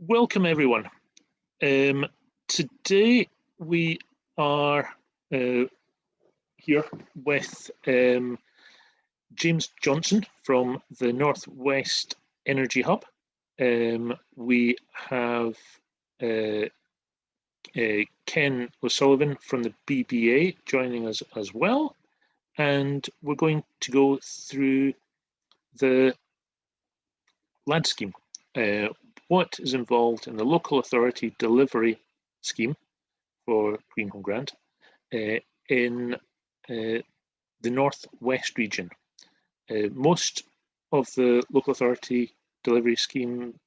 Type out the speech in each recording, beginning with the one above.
Welcome everyone. Today we are here with James Johnson from the Northwest Energy Hub. We have Ken O'Sullivan from the BBA joining us as well, and we're going to go through the LAD scheme. What is involved in the local authority delivery scheme for Green Home Grant in the Northwest region. Most of the local authority delivery scheme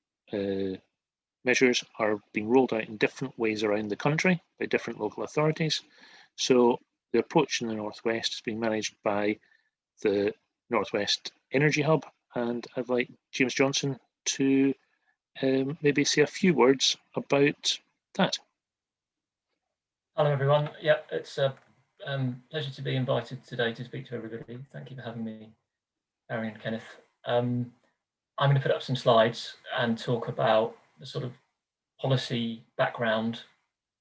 measures are being rolled out in different ways around the country by different local authorities. So the approach in the Northwest is being managed by the Northwest Energy Hub, and I'd like James Johnson to maybe say a few words about that. Hello everyone. Yeah, it's a pleasure to be invited today to speak to everybody. Thank you for having me, Barry and Kenneth. I'm going to put up some slides and talk about the sort of policy background,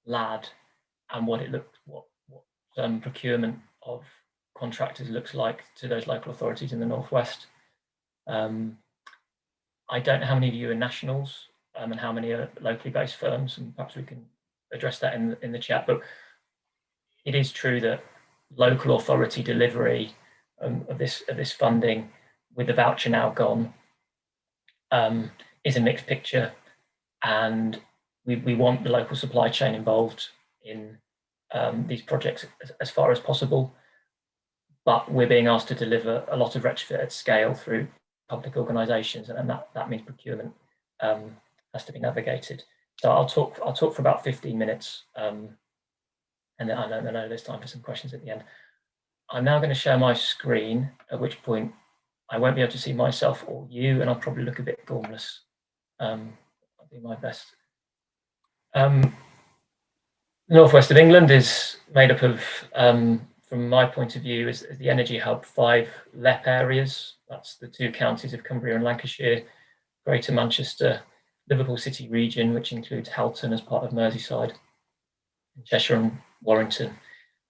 LAD, and what procurement of contractors looks like to those local authorities in the Northwest. I don't know how many of you are nationals and how many are locally based firms, and perhaps we can address that in the chat. But it is true that local authority delivery of this funding, with the voucher now gone, is a mixed picture, and we want the local supply chain involved in these projects as far as possible. But we're being asked to deliver a lot of retrofit at scale through public organisations, and that means procurement has to be navigated. So I'll talk for about 15 minutes, and then I know there's time for some questions at the end. I'm now going to share my screen, at which point I won't be able to see myself or you, and I'll probably look a bit gormless. I'll do my best. The Northwest of England is made up of, from my point of view, is the Energy Hub, 5 LEP areas. That's the 2 counties of Cumbria and Lancashire, Greater Manchester, Liverpool City region, which includes Halton as part of Merseyside, and Cheshire and Warrington.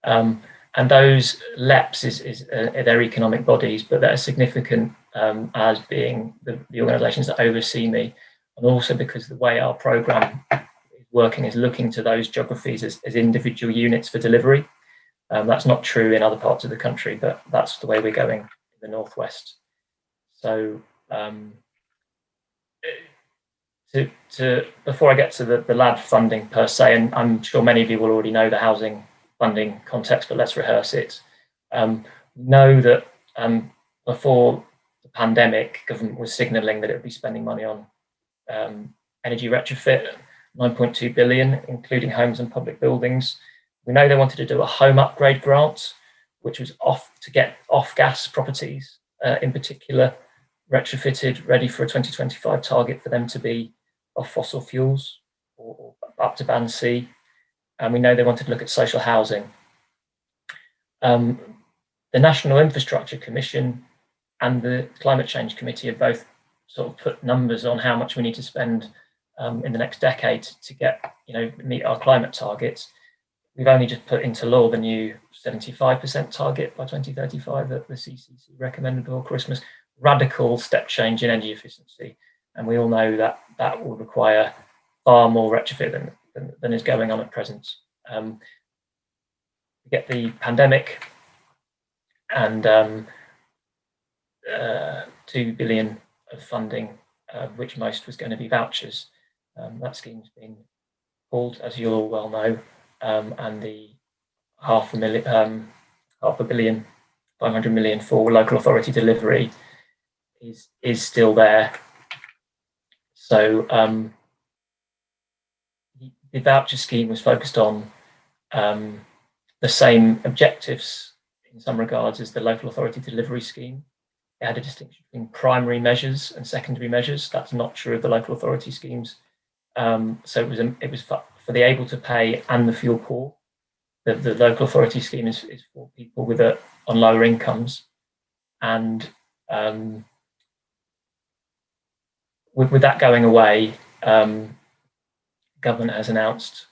And those LEPs they're economic bodies, but they're significant as being the organisations that oversee me, and also because the way our programme is working is looking to those geographies as individual units for delivery. That's not true in other parts of the country, but that's the way we're going in the Northwest. So before I get to the LAD funding per se, and I'm sure many of you will already know the housing funding context, but let's rehearse it. Know that before the pandemic, government was signalling that it would be spending money on energy retrofit, 9.2 billion, including homes and public buildings. We know they wanted to do a home upgrade grant, which was to get off-gas properties, in particular, retrofitted, ready for a 2025 target for them to be off fossil fuels or up to band C. And we know they wanted to look at social housing. The National Infrastructure Commission and the Climate Change Committee have both sort of put numbers on how much we need to spend in the next decade to meet our climate targets. We've only just put into law the new 75% target by 2035 that the CCC recommended before Christmas. Radical step change in energy efficiency, and we all know that will require far more retrofit than is going on at present. We get the pandemic, and 2 billion of funding, which most was going to be vouchers. That scheme's been pulled, as you all well know, and the $500 million, 500 million for local authority delivery is still there. So the voucher scheme was focused on the same objectives in some regards as the local authority delivery scheme. It had a distinction between primary measures and secondary measures. That's not true of the local authority schemes. So it was for the able to pay and the fuel poor. The local authority scheme is for people on lower incomes, and with that going away, government has announced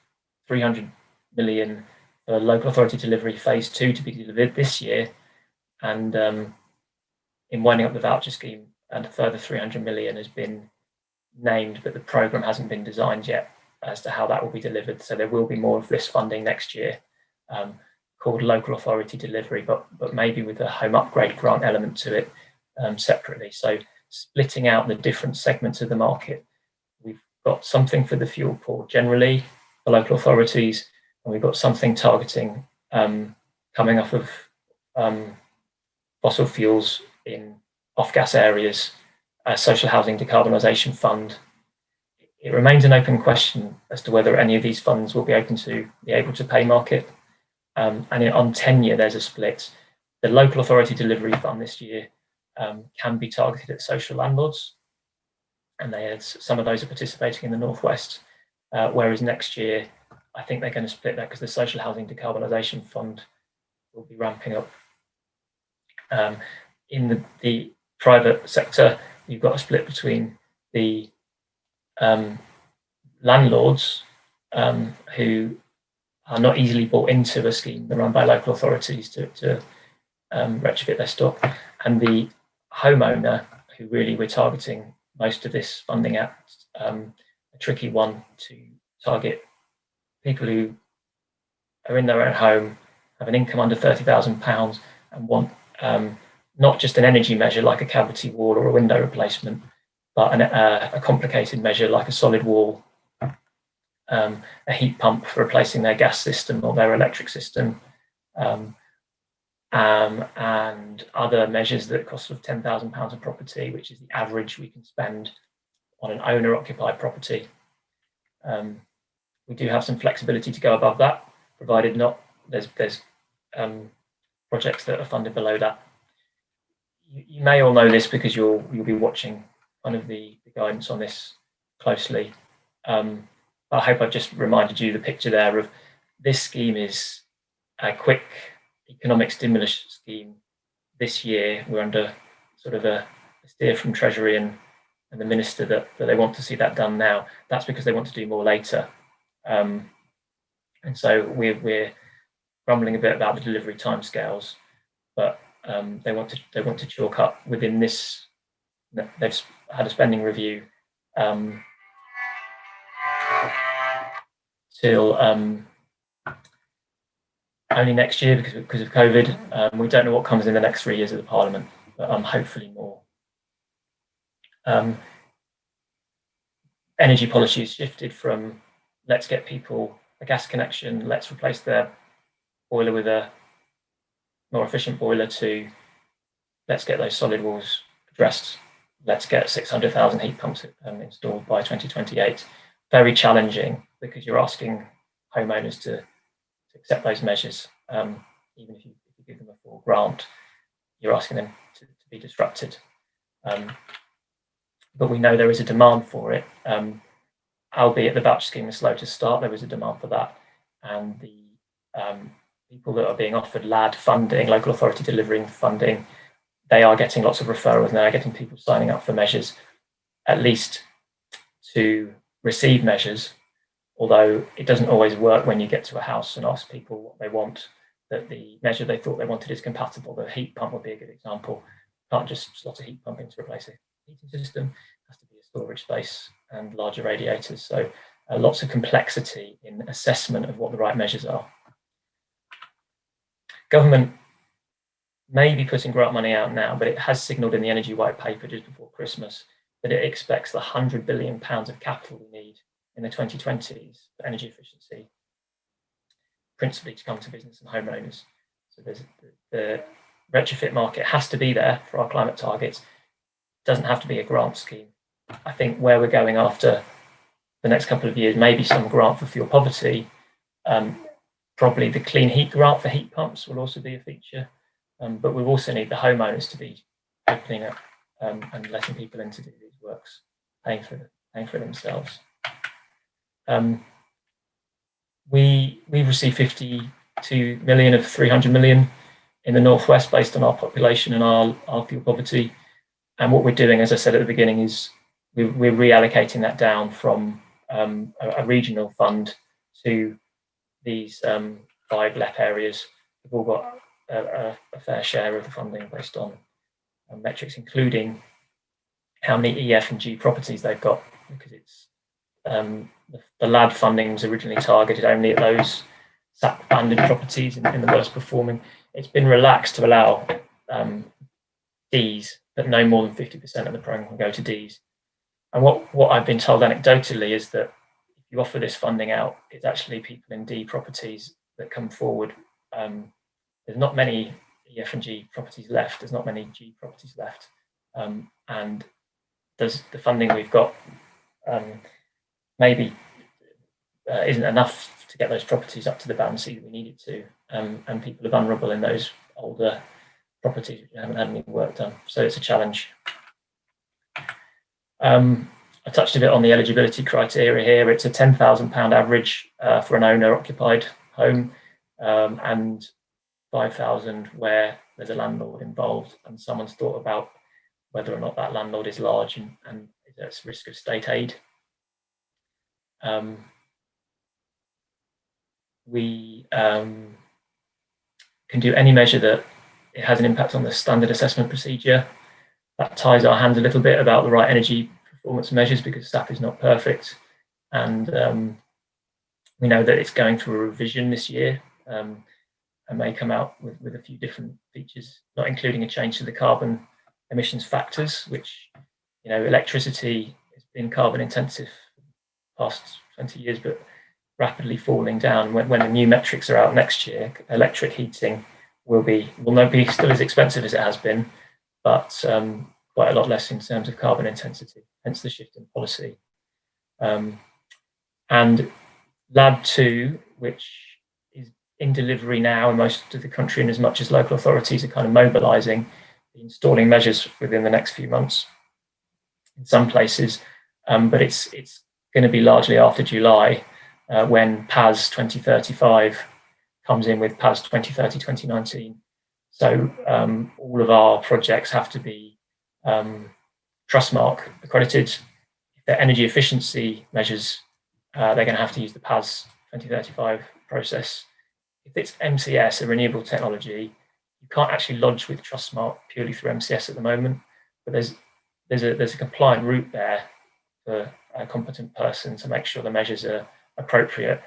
300 million for local authority delivery phase 2 to be delivered this year, and in winding up the voucher scheme, and a further 300 million has been named, but the programme hasn't been designed yet as to how that will be delivered. So there will be more of this funding next year, called local authority delivery, but maybe with a home upgrade grant element to it separately. So splitting out the different segments of the market, we've got something for the fuel pool generally for local authorities, and we've got something targeting coming off of fossil fuels in off-gas areas, a social housing decarbonisation fund. It remains an open question as to whether any of these funds will be open to the able to pay market. And on tenure, there's a split. The local authority delivery fund this year can be targeted at social landlords, and some of those are participating in the Northwest, whereas next year, I think they're going to split that because the social housing decarbonisation fund will be ramping up. In the private sector, you've got a split between the landlords who are not easily bought into a scheme run by local authorities to retrofit their stock, and the homeowner, who really we're targeting most of this funding at, a tricky one to target people who are in their own home, have an income under £30,000 and want not just an energy measure like a cavity wall or a window replacement, but a complicated measure like a solid wall, a heat pump for replacing their gas system or their electric system, and other measures that cost sort of £10,000 a property, which is the average we can spend on an owner-occupied property. We do have some flexibility to go above that, provided not there's projects that are funded below that. You may all know this because you'll be watching kind of the guidance on this closely. But I hope I've just reminded you the picture there of this scheme is a quick economic stimulus scheme. This year, we're under sort of a steer from Treasury and the Minister that they want to see that done now. That's because they want to do more later. And so we're grumbling a bit about the delivery timescales, but they want to chalk up within this. They've had a spending review till only next year because of COVID. We don't know what comes in the next 3 years of the Parliament, but hopefully more. Energy policy has shifted from let's get people a gas connection, let's replace their boiler with a more efficient boiler, to let's get those solid walls addressed, let's get 600,000 heat pumps installed by 2028. Very challenging because you're asking homeowners to accept those measures. Even if you give them a full grant, you're asking them to be disrupted. But we know there is a demand for it. Albeit the voucher scheme is slow to start, there is a demand for that. And the people that are being offered LAD funding, local authority delivering funding, they are getting lots of referrals and they are getting people signing up for measures, at least to receive measures. Although it doesn't always work when you get to a house and ask people what they want, that the measure they thought they wanted is compatible. The heat pump would be a good example. You can't just slot a heat pump in to replace a heating system. It has to be a storage space and larger radiators. So lots of complexity in assessment of what the right measures are. Government may be putting grant money out now, but it has signalled in the Energy White Paper just before Christmas that it expects the £100 billion of capital we need in the 2020s for energy efficiency, principally to come to business and homeowners. So the retrofit market has to be there for our climate targets. It doesn't have to be a grant scheme. I think where we're going after the next couple of years, maybe some grant for fuel poverty. Probably the clean heat grant for heat pumps will also be a feature. But we also need the homeowners to be opening up and letting people in to do these works, paying for it themselves. We've received 52 million of 300 million in the Northwest based on our population and our fuel poverty. And what we're doing, as I said at the beginning, is we're reallocating that down from a regional fund to these 5 LEP areas. We've all got a fair share of the funding based on metrics, including how many E, F and G properties they've got, because it's the LAD funding was originally targeted only at those SAP banded properties in the worst performing. It's been relaxed to allow Ds, but no more than 50% of the program can go to Ds. And what I've been told anecdotally is that if you offer this funding out, it's actually people in D properties that come forward. There's not many E, F and G properties left. There's not many G properties left. And does the funding we've got maybe isn't enough to get those properties up to the band C that we need it to, and people are vulnerable in those older properties which haven't had any work done. So it's a challenge. I touched a bit on the eligibility criteria here. It's a £10,000 average for an owner-occupied home, and 5,000 where there's a landlord involved, and someone's thought about whether or not that landlord is large and is at risk of state aid. We can do any measure that it has an impact on the standard assessment procedure. That ties our hands a little bit about the right energy performance measures, because SAP is not perfect. And we know that it's going through a revision this year, and may come out with a few different features, not including a change to the carbon emissions factors, which, electricity has been carbon intensive for the past 20 years, but rapidly falling down. When the new metrics are out next year, electric heating will not be still as expensive as it has been, but quite a lot less in terms of carbon intensity, hence the shift in policy. And LAD 2, which is in delivery now in most of the country, and as much as local authorities are kind of mobilising, installing measures within the next few months in some places, but it's going to be largely after July, when PAS 2035 comes in with PAS 2030-2019. So all of our projects have to be Trustmark accredited. If they're energy efficiency measures, they're going to have to use the PAS 2035 process. If it's MCS, a renewable technology, you can't actually lodge with Trustmark purely through MCS at the moment, but there's a compliant route there for a competent person to make sure the measures are appropriate,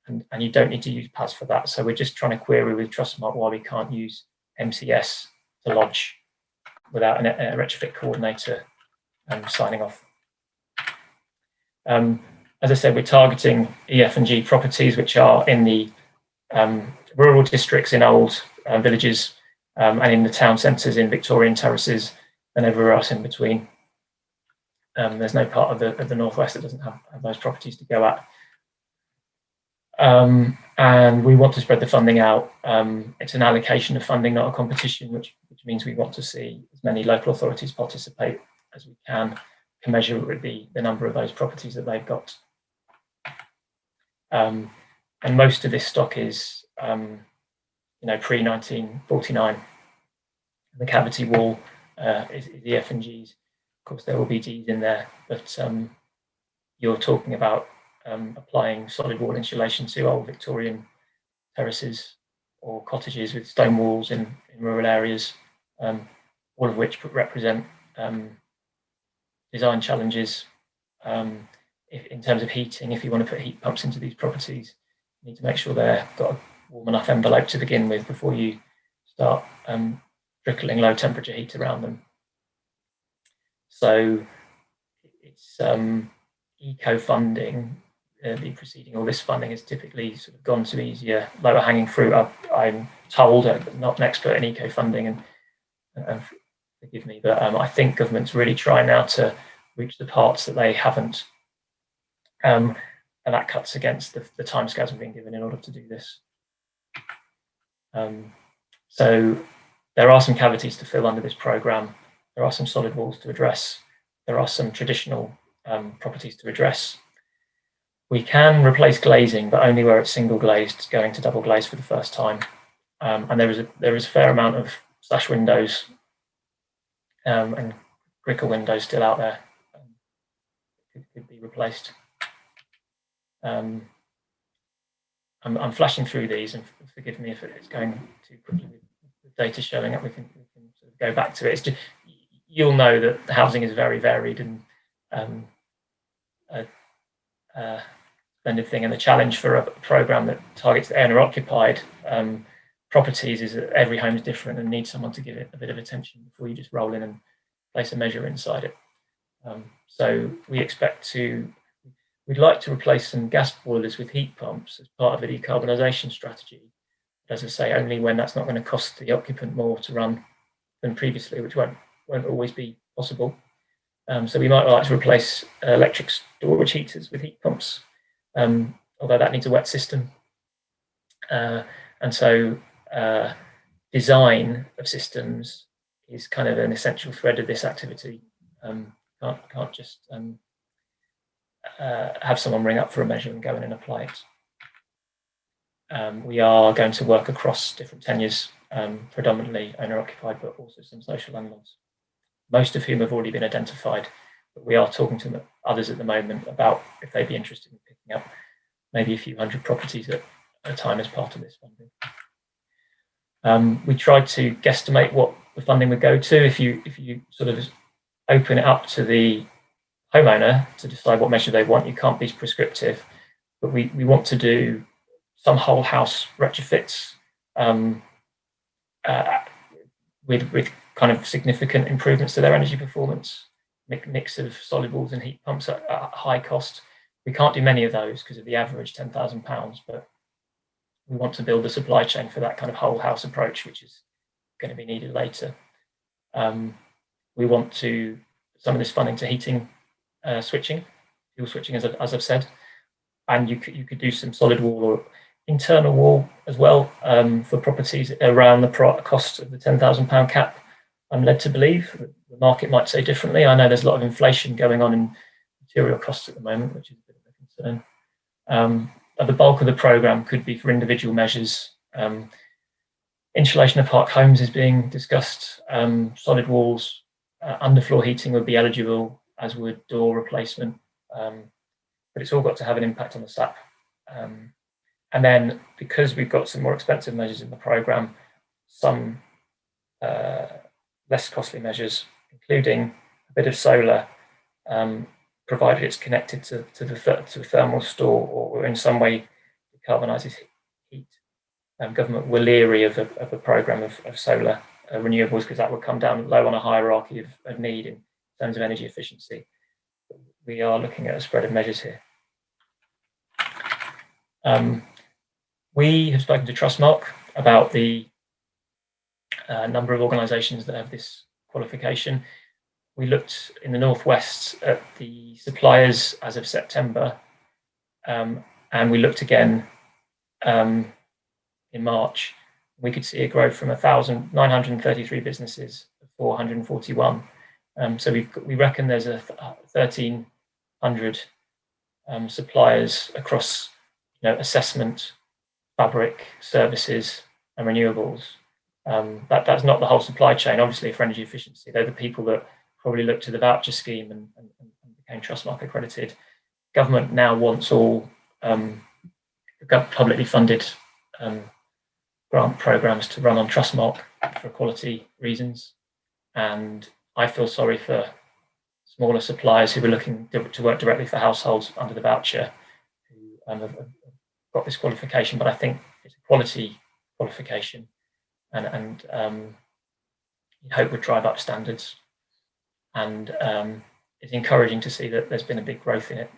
and you don't need to use PAS for that. So we're just trying to query with Trustmark why we can't use MCS to lodge without a retrofit coordinator signing off. As I said, we're targeting E, F and G properties, which are in the rural districts in old villages, and in the town centres in Victorian terraces and everywhere else in between. There's no part of the northwest that doesn't have those properties to go at. And we want to spread the funding out. It's an allocation of funding, not a competition, which means we want to see as many local authorities participate as we can measure with the number of those properties that they've got. And most of this stock is pre-1949. The cavity wall is the F and Gs. Of course, there will be Ds in there, but you're talking about applying solid wall insulation to old Victorian terraces or cottages with stone walls in rural areas, all of which represent design challenges. In terms of heating, if you want to put heat pumps into these properties, you need to make sure they've got a warm enough envelope to begin with before you start trickling low temperature heat around them. So it's eco funding. The preceding all this funding has typically sort of gone to easier, lower hanging fruit. I'm told, not an expert in eco funding, and forgive me, but I think government's really trying now to reach the parts that they haven't, and that cuts against the timescales we've been given in order to do this. So there are some cavities to fill under this programme. There are some solid walls to address. There are some traditional properties to address. We can replace glazing, but only where it's single glazed, going to double glazed for the first time. And there is a fair amount of sash windows and Grickle windows still out there. Could be replaced. I'm flashing through these, and forgive me if it's going too quickly with data showing up. We can sort of go back to it. It's just, you'll know that the housing is very varied and splendid thing. And the challenge for a program that targets the owner-occupied properties is that every home is different and needs someone to give it a bit of attention before you just roll in and place a measure inside it. So we'd like to replace some gas boilers with heat pumps as part of a decarbonisation strategy. But as I say, only when that's not going to cost the occupant more to run than previously, which won't always be possible. So we might like to replace electric storage heaters with heat pumps, although that needs a wet system. And so design of systems is kind of an essential thread of this activity. Can't just have someone ring up for a measure and go in and apply it. We are going to work across different tenures, predominantly owner-occupied, but also some social landlords, most of whom have already been identified. But we are talking to others at the moment about if they'd be interested in picking up maybe a few hundred properties at a time as part of this funding. We tried to guesstimate what the funding would go to. If you sort of open it up to the homeowner to decide what measure they want, you can't be prescriptive, but we want to do some whole house retrofits with kind of significant improvements to their energy performance, mix of solid walls and heat pumps at high cost. We can't do many of those because of the average £10,000, but we want to build a supply chain for that kind of whole house approach, which is going to be needed later. We want to some of this funding to heating, switching, fuel switching, as I've said, and you could do some solid wall or internal wall as well for properties around the cost of the £10,000 cap. I'm led to believe the market might say differently. I know there's a lot of inflation going on in material costs at the moment, which is a bit of a concern. But the bulk of the programme could be for individual measures. Insulation of park homes is being discussed. Solid walls, underfloor heating would be eligible, as would door replacement. But it's all got to have an impact on the SAP. And then, because we've got some more expensive measures in the programme, some less costly measures, including a bit of solar, provided it's connected to a thermal store or in some way decarbonises heat. Government were leery of a programme of solar renewables because that would come down low on a hierarchy of need in terms of energy efficiency. We are looking at a spread of measures here. We have spoken to Trustmark about the number of organisations that have this qualification. We looked in the Northwest at the suppliers as of September, and we looked again in March. We could see a growth from 1,933 businesses to 441. So we reckon there's a 1,300 suppliers across, assessment, fabric, services, and renewables. That's not the whole supply chain, obviously, for energy efficiency. They're the people that probably looked to the voucher scheme and became Trustmark accredited. Government now wants all publicly funded grant programs to run on Trustmark for quality reasons. And I feel sorry for smaller suppliers who were looking to work directly for households under the voucher who have got this qualification, but I think it's a quality qualification and you hope would drive up standards. And it's encouraging to see that there's been a big growth in it.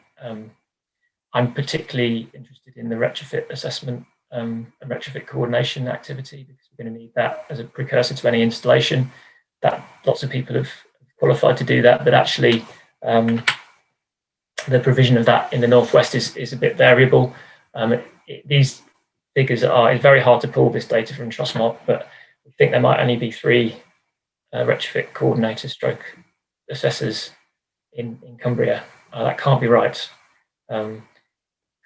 I'm particularly interested in the retrofit assessment and retrofit coordination activity because we're going to need that as a precursor to any installation. That lots of people have qualified to do that, but actually the provision of that in the Northwest is a bit variable. These figures it's very hard to pull this data from Trustmark, but I think there might only be 3 retrofit coordinators stroke assessors in Cumbria. That can't be right.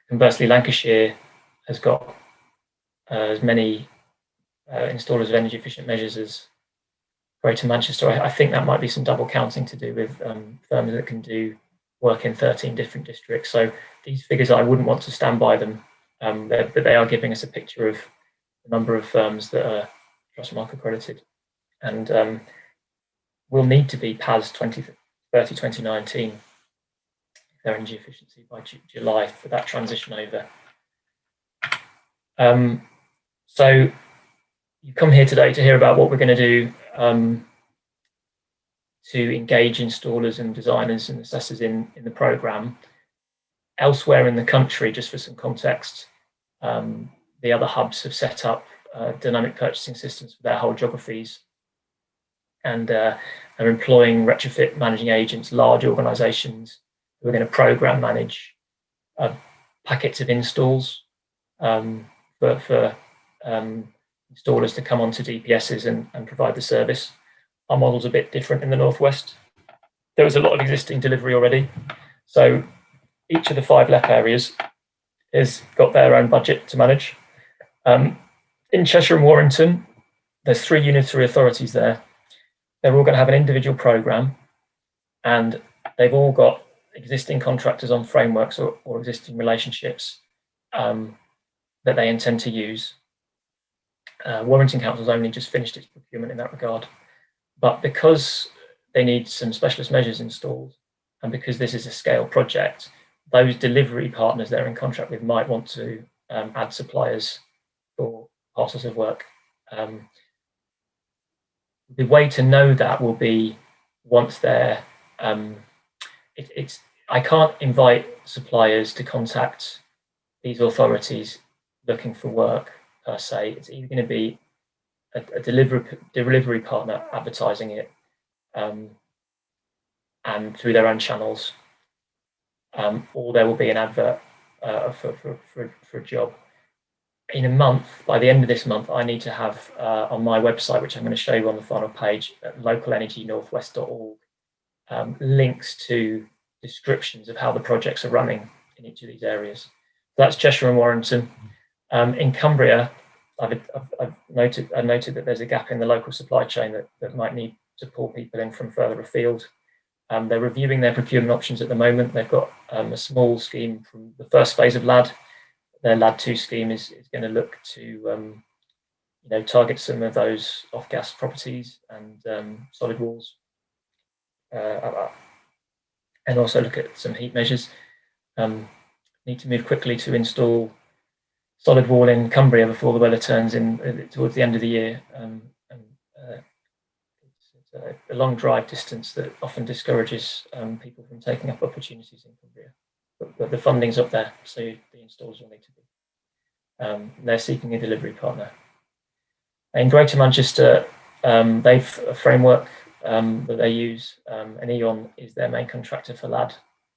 Conversely, Lancashire has got as many installers of energy efficient measures as Greater Manchester. I think that might be some double counting to do with firms that can do work in 13 different districts. So these figures, I wouldn't want to stand by them, but they are giving us a picture of the number of firms that are Trustmark accredited, and will need to be PAS 2030 2019 their energy efficiency by July for that transition over. So you come here today to hear about what we're going to do to engage installers and designers and assessors in the programme. Elsewhere in the country, just for some context, the other hubs have set up dynamic purchasing systems for their whole geographies, and are employing retrofit managing agents, large organisations who are going to programme manage packets of installs for installers to come onto DPSs and provide the service. Our model's a bit different in the Northwest. There was a lot of existing delivery already. So each of the 5 LEP areas has got their own budget to manage. In Cheshire and Warrington, there's 3 unitary authorities there. They're all going to have an individual programme, and they've all got existing contractors on frameworks or existing relationships that they intend to use. Warrington Council's only just finished its procurement in that regard. But because they need some specialist measures installed, and because this is a scale project, those delivery partners they're in contract with might want to add suppliers for parcels of work. The way to know that will be once they're, I can't invite suppliers to contact these authorities looking for work per se. It's either going to be a delivery partner advertising it and through their own channels, or there will be an advert for a job. In a month, by the end of this month, I need to have on my website, which I'm going to show you on the final page, at localenergynorthwest.org, links to descriptions of how the projects are running in each of these areas. So that's Cheshire and Warrington. In Cumbria, I've noted that there's a gap in the local supply chain that might need to pull people in from further afield. They're reviewing their procurement options at the moment. They've got a small scheme from the first phase of LAD. Their LAD 2 scheme is going to look to target some of those off-gas properties and solid walls, and also look at some heat measures. Need to move quickly to install solid wall in Cumbria before the weather turns in towards the end of the year. It's a long drive distance that often discourages people from taking up opportunities in Cumbria. But the funding's up there, so the installers will need to be. They're seeking a delivery partner. In Greater Manchester, they've a framework that they use, and E.ON is their main contractor for LAD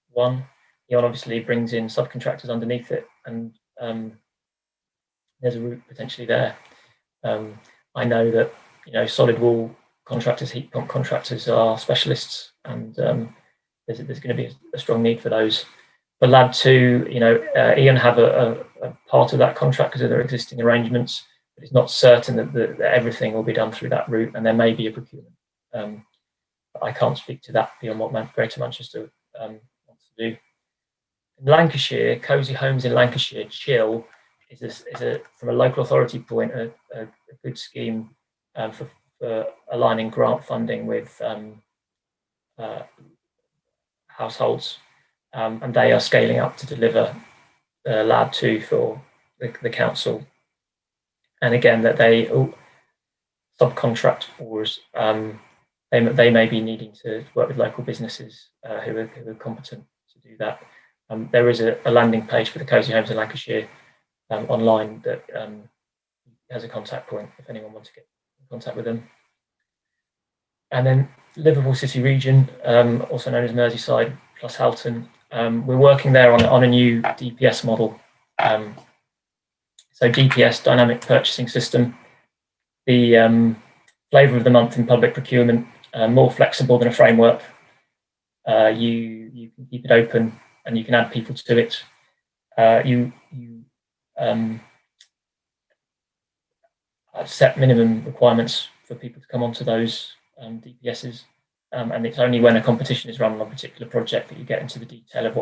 1. E.ON obviously brings in subcontractors underneath it, and there's a route potentially there. I know that solid wall contractors, heat pump contractors are specialists, and there's going to be a strong need for those. For LAD 2, E.ON have a part of that contract because of their existing arrangements, but it's not certain that everything will be done through that route, and there may be a procurement. But I can't speak to that beyond what Greater Manchester wants to do. In Lancashire, Cosy Homes in Lancashire, Chill, is from a local authority point a good scheme for aligning grant funding with households, and they are scaling up to deliver LAD 2 for the council. And again, that they subcontract wars. They may be needing to work with local businesses who are competent to do that. There is a landing page for the Cosy Homes in Lancashire online that has a contact point if anyone wants to get in contact with them. And then Liverpool City Region, also known as Merseyside plus Halton, we're working there on a new DPS model. So DPS, Dynamic Purchasing System, the flavour of the month in public procurement, more flexible than a framework. You can keep it open and you can add people to it. You set minimum requirements for people to come onto those DPSs, and it's only when a competition is run on a particular project that you get into the detail of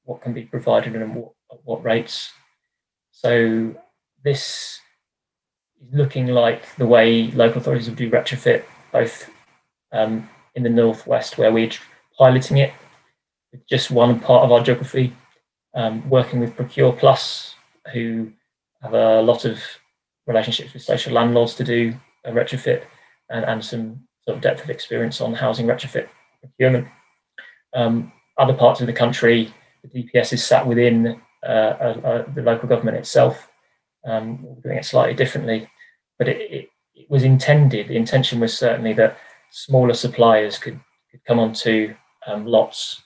what can be provided and at what rates. So this is looking like the way local authorities will do retrofit, both in the northwest, where we're piloting it with just one part of our geography, working with Procure Plus, who have a lot of relationships with social landlords to do a retrofit, and some sort of depth of experience on housing retrofit procurement. Other parts of the country, the DPS is sat within the local government itself, doing it slightly differently. But it was intended, the intention was certainly that smaller suppliers could come onto lots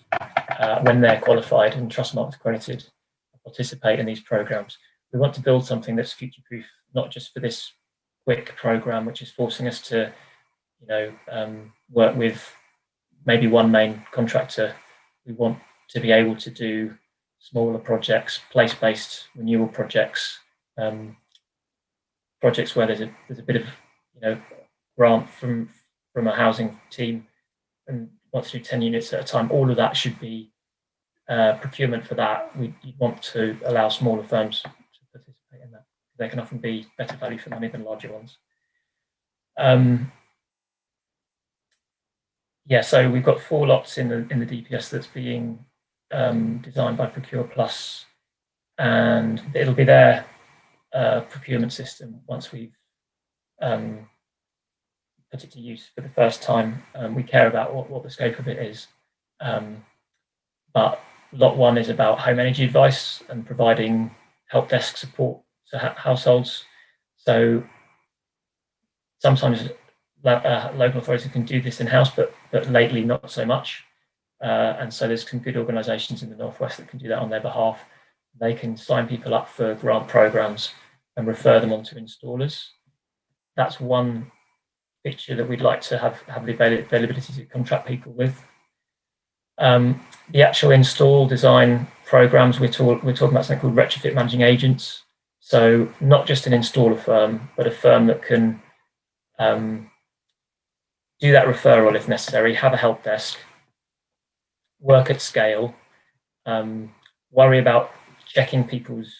when they're qualified and Trustmark accredited, participate in these programs. We want to build something that's future-proof, not just for this quick program, which is forcing us to, work with maybe one main contractor. We want to be able to do smaller projects, place-based renewal projects, projects where there's a bit of grant from a housing team and want to do 10 units at a time. All of that should be procurement for that. We want to allow smaller firms to participate in that. They can often be better value for money than larger ones. So we've got 4 lots in the DPS that's being designed by Procure Plus, and it'll be their procurement system once we've put it to use for the first time. We care about what the scope of it is, but lot 1 is about home energy advice and providing help desk support to households. So sometimes local authorities can do this in-house, but lately not so much. And so there's some good organisations in the northwest that can do that on their behalf. They can sign people up for grant programs and refer them on to installers. That's one feature that we'd like to have the availability to contract people with. The actual install design programs, we're talking about something called retrofit managing agents. So not just an installer firm, but a firm that can do that referral if necessary, have a help desk, work at scale, worry about checking people's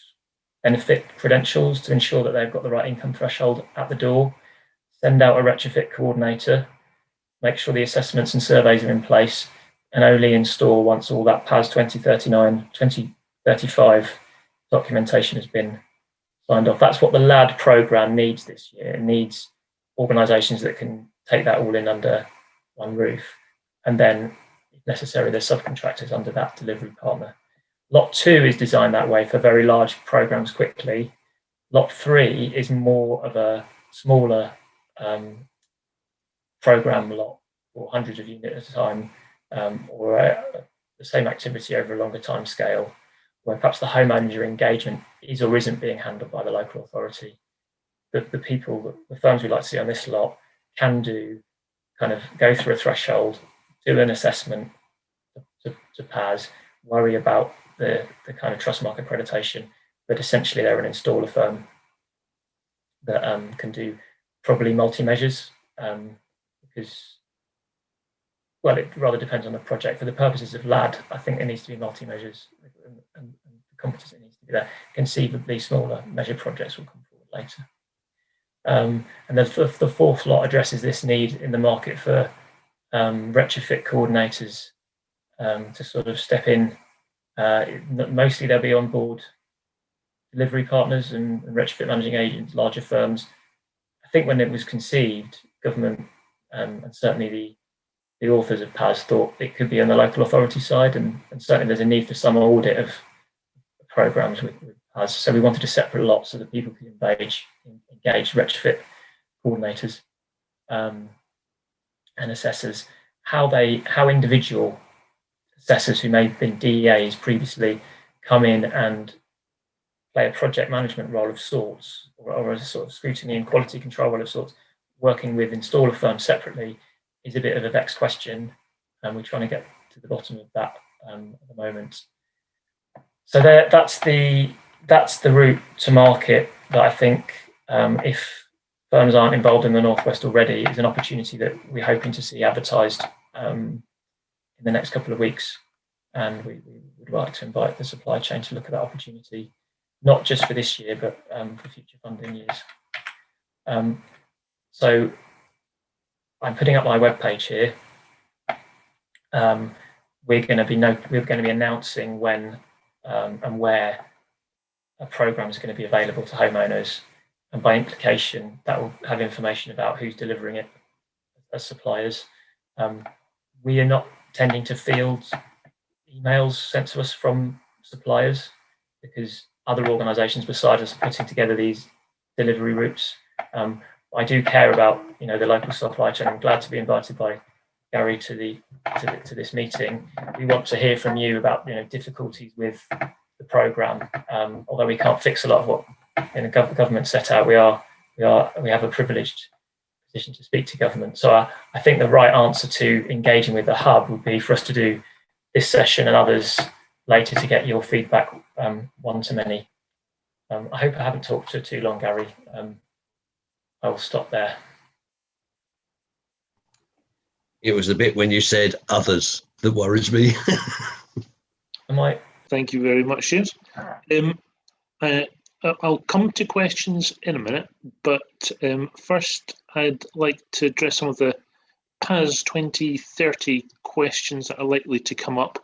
benefit credentials to ensure that they've got the right income threshold at the door, send out a retrofit coordinator, make sure the assessments and surveys are in place, and only install once all that PAS 2039, 2035 documentation has been signed off. That's what the LAD programme needs this year. It needs organisations that can take that all in under one roof, and then, if necessary, there's subcontractors under that delivery partner. Lot 2 is designed that way for very large programmes quickly. Lot 3 is more of a smaller programme lot, or hundreds of units at a time, or the same activity over a longer time scale, where perhaps the home manager engagement is or isn't being handled by the local authority. The firms we like to see on this lot can go through a threshold, do an assessment to PAS, worry about the kind of Trustmark accreditation, but essentially they're an installer firm that can do probably multi-measures, because, well, it rather depends on the project. For the purposes of LAD, I think it needs to be multi-measures, and the competence it needs to be there. Conceivably, smaller measure projects will come forward later. And then the 4th lot addresses this need in the market for retrofit coordinators to sort of step in. Mostly they'll be on board delivery partners and retrofit managing agents, larger firms. I think when it was conceived, government and certainly the authors of PAS thought it could be on the local authority side, and certainly there's a need for some audit of programs with PAS. So we wanted a separate lot so that people could engage retrofit coordinators and assessors. How individual assessors who may have been DEAs previously come in and play a project management role of sorts, or a sort of scrutiny and quality control role of sorts, working with installer firms separately, is a bit of a vexed question, and we're trying to get to the bottom of that at the moment. So that's the route to market that I think, if firms aren't involved in the Northwest already, is an opportunity that we're hoping to see advertised in the next couple of weeks. and we would like to invite the supply chain to look at that opportunity, not just for this year, but for future funding years. So I'm putting up my webpage here. We're going to be announcing when and where a program is going to be available to homeowners, and by implication, that will have information about who's delivering it as suppliers. We are not tending to field emails sent to us from suppliers because other organisations beside us are putting together these delivery routes. I do care about the local supply chain. I'm glad to be invited by Gary to this meeting. We want to hear from you about difficulties with the programme. Although we can't fix a lot of what the government set out, we have a privileged position to speak to government. So I think the right answer to engaging with the hub would be for us to do this session and others later to get your feedback one-to-many. I hope I haven't talked too long, Gary. I will stop there. It was the bit when you said others that worries me. Thank you very much, James. I'll come to questions in a minute, but first I'd like to address some of the PAS 2030 questions that are likely to come up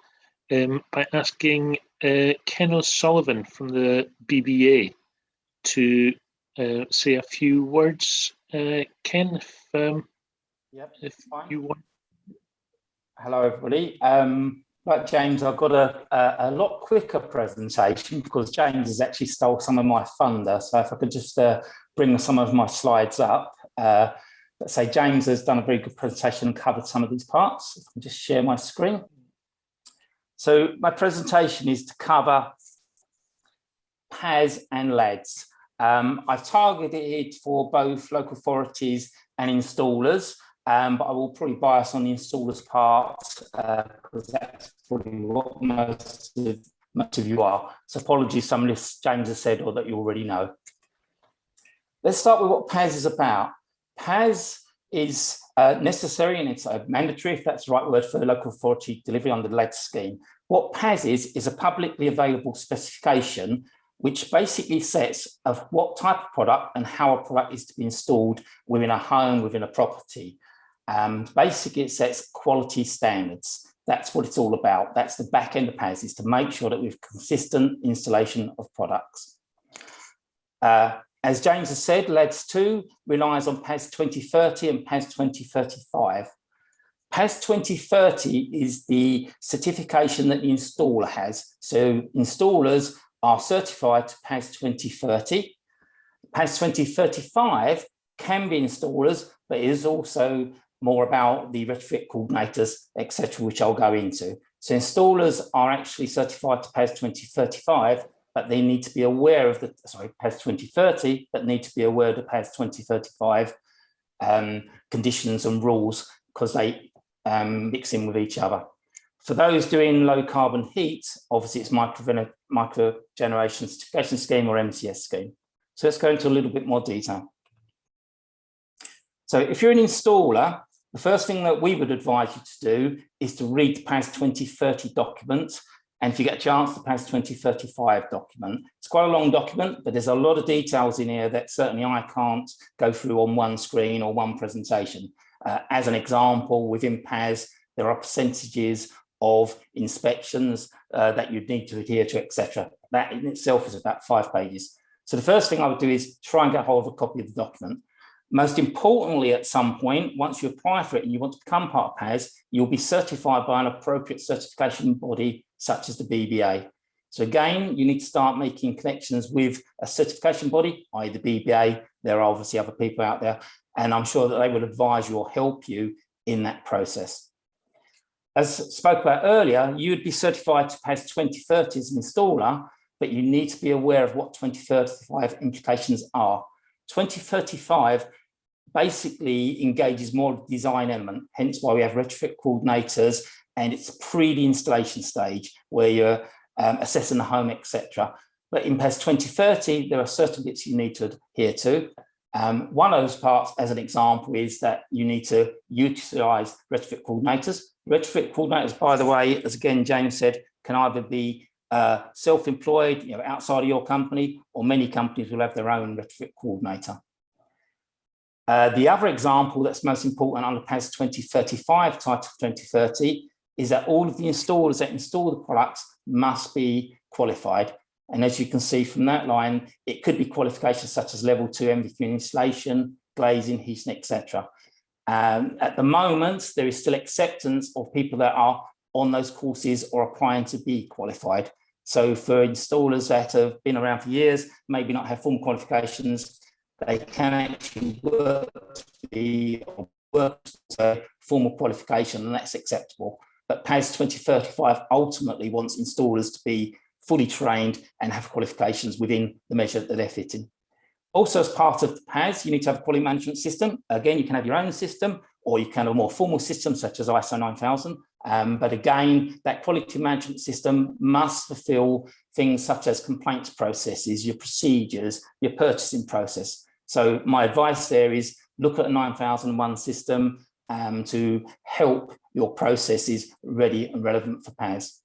by asking Ken O'Sullivan from the BBA to say a few words. Ken, if you want. Hello, everybody. Like James, I've got a lot quicker presentation because James has actually stole some of my thunder. So if I could just bring some of my slides up. Let's say James has done a very good presentation and covered some of these parts. If I can just share my screen. So my presentation is to cover PAS and LADs. I've targeted it for both local authorities and installers. But I will probably bias on the installers part because that's probably what most of you are. So apologies, some of this James has said or that you already know. Let's start with what PAS is about. PAS is necessary and it's mandatory, if that's the right word, for local authority delivery under the LAD scheme. What PAS is a publicly available specification which basically sets of what type of product and how a product is to be installed within a home, within a property. Basically, it sets quality standards. That's what it's all about. That's the back end of PAS, is to make sure that we have consistent installation of products. As James has said, LADS 2 relies on PAS 2030 and PAS 2035. PAS 2030 is the certification that the installer has. So installers are certified to PAS 2030. PAS 2035 can be installers, but it is also more about the retrofit coordinators, etc., which I'll go into. So installers are actually certified to PAS 2035, but they need to be aware of PAS 2030, but need to be aware of the PAS 2035 conditions and rules because they mix in with each other. For those doing low carbon heat, obviously it's micro generation certification scheme or MCS scheme. So let's go into a little bit more detail. So if you're an installer, the first thing that we would advise you to do is to read the PAS 2030 document. And if you get a chance, the PAS 2035 document. It's quite a long document, but there's a lot of details in here that certainly I can't go through on one screen or one presentation. As an example, within PAS, there are percentages of inspections that you'd need to adhere to, etc. That in itself is about 5 pages. So the first thing I would do is try and get hold of a copy of the document. Most importantly, at some point, once you apply for it and you want to become part of PAS, you'll be certified by an appropriate certification body, such as the BBA. So again, you need to start making connections with a certification body, i.e. the BBA. There are obviously other people out there, and I'm sure that they will advise you or help you in that process. As spoke about earlier, you would be certified to PAS 2030 as an installer, but you need to be aware of what 2035 implications are. 2035 basically engages more design element, hence why we have retrofit coordinators, and it's pre the installation stage where you're assessing the home, etc. But in PAS 2030, there are certain bits you need to adhere to. One of those parts, as an example, is that you need to utilize retrofit coordinators. Retrofit coordinators, by the way, as again James said, can either be self-employed, outside of your company, or many companies will have their own retrofit coordinator. The other example that's most important under PAS 2035, Title 2030, is that all of the installers that install the products must be qualified. And as you can see from that line, it could be qualifications such as level 2 MVQ installation, glazing, heating, etc. At the moment, there is still acceptance of people that are on those courses or applying to be qualified. So for installers that have been around for years, maybe not have formal qualifications, they can actually work to formal qualification, and that's acceptable. But PAS 2035 ultimately wants installers to be fully trained and have qualifications within the measure that they're fitting. Also, as part of the PAS, you need to have a quality management system. Again, you can have your own system, or you can have a more formal system such as ISO 9000. But again, that quality management system must fulfill things such as complaints processes, your procedures, your purchasing process. So my advice there is look at a 9001 system to help your processes ready and relevant for PAS.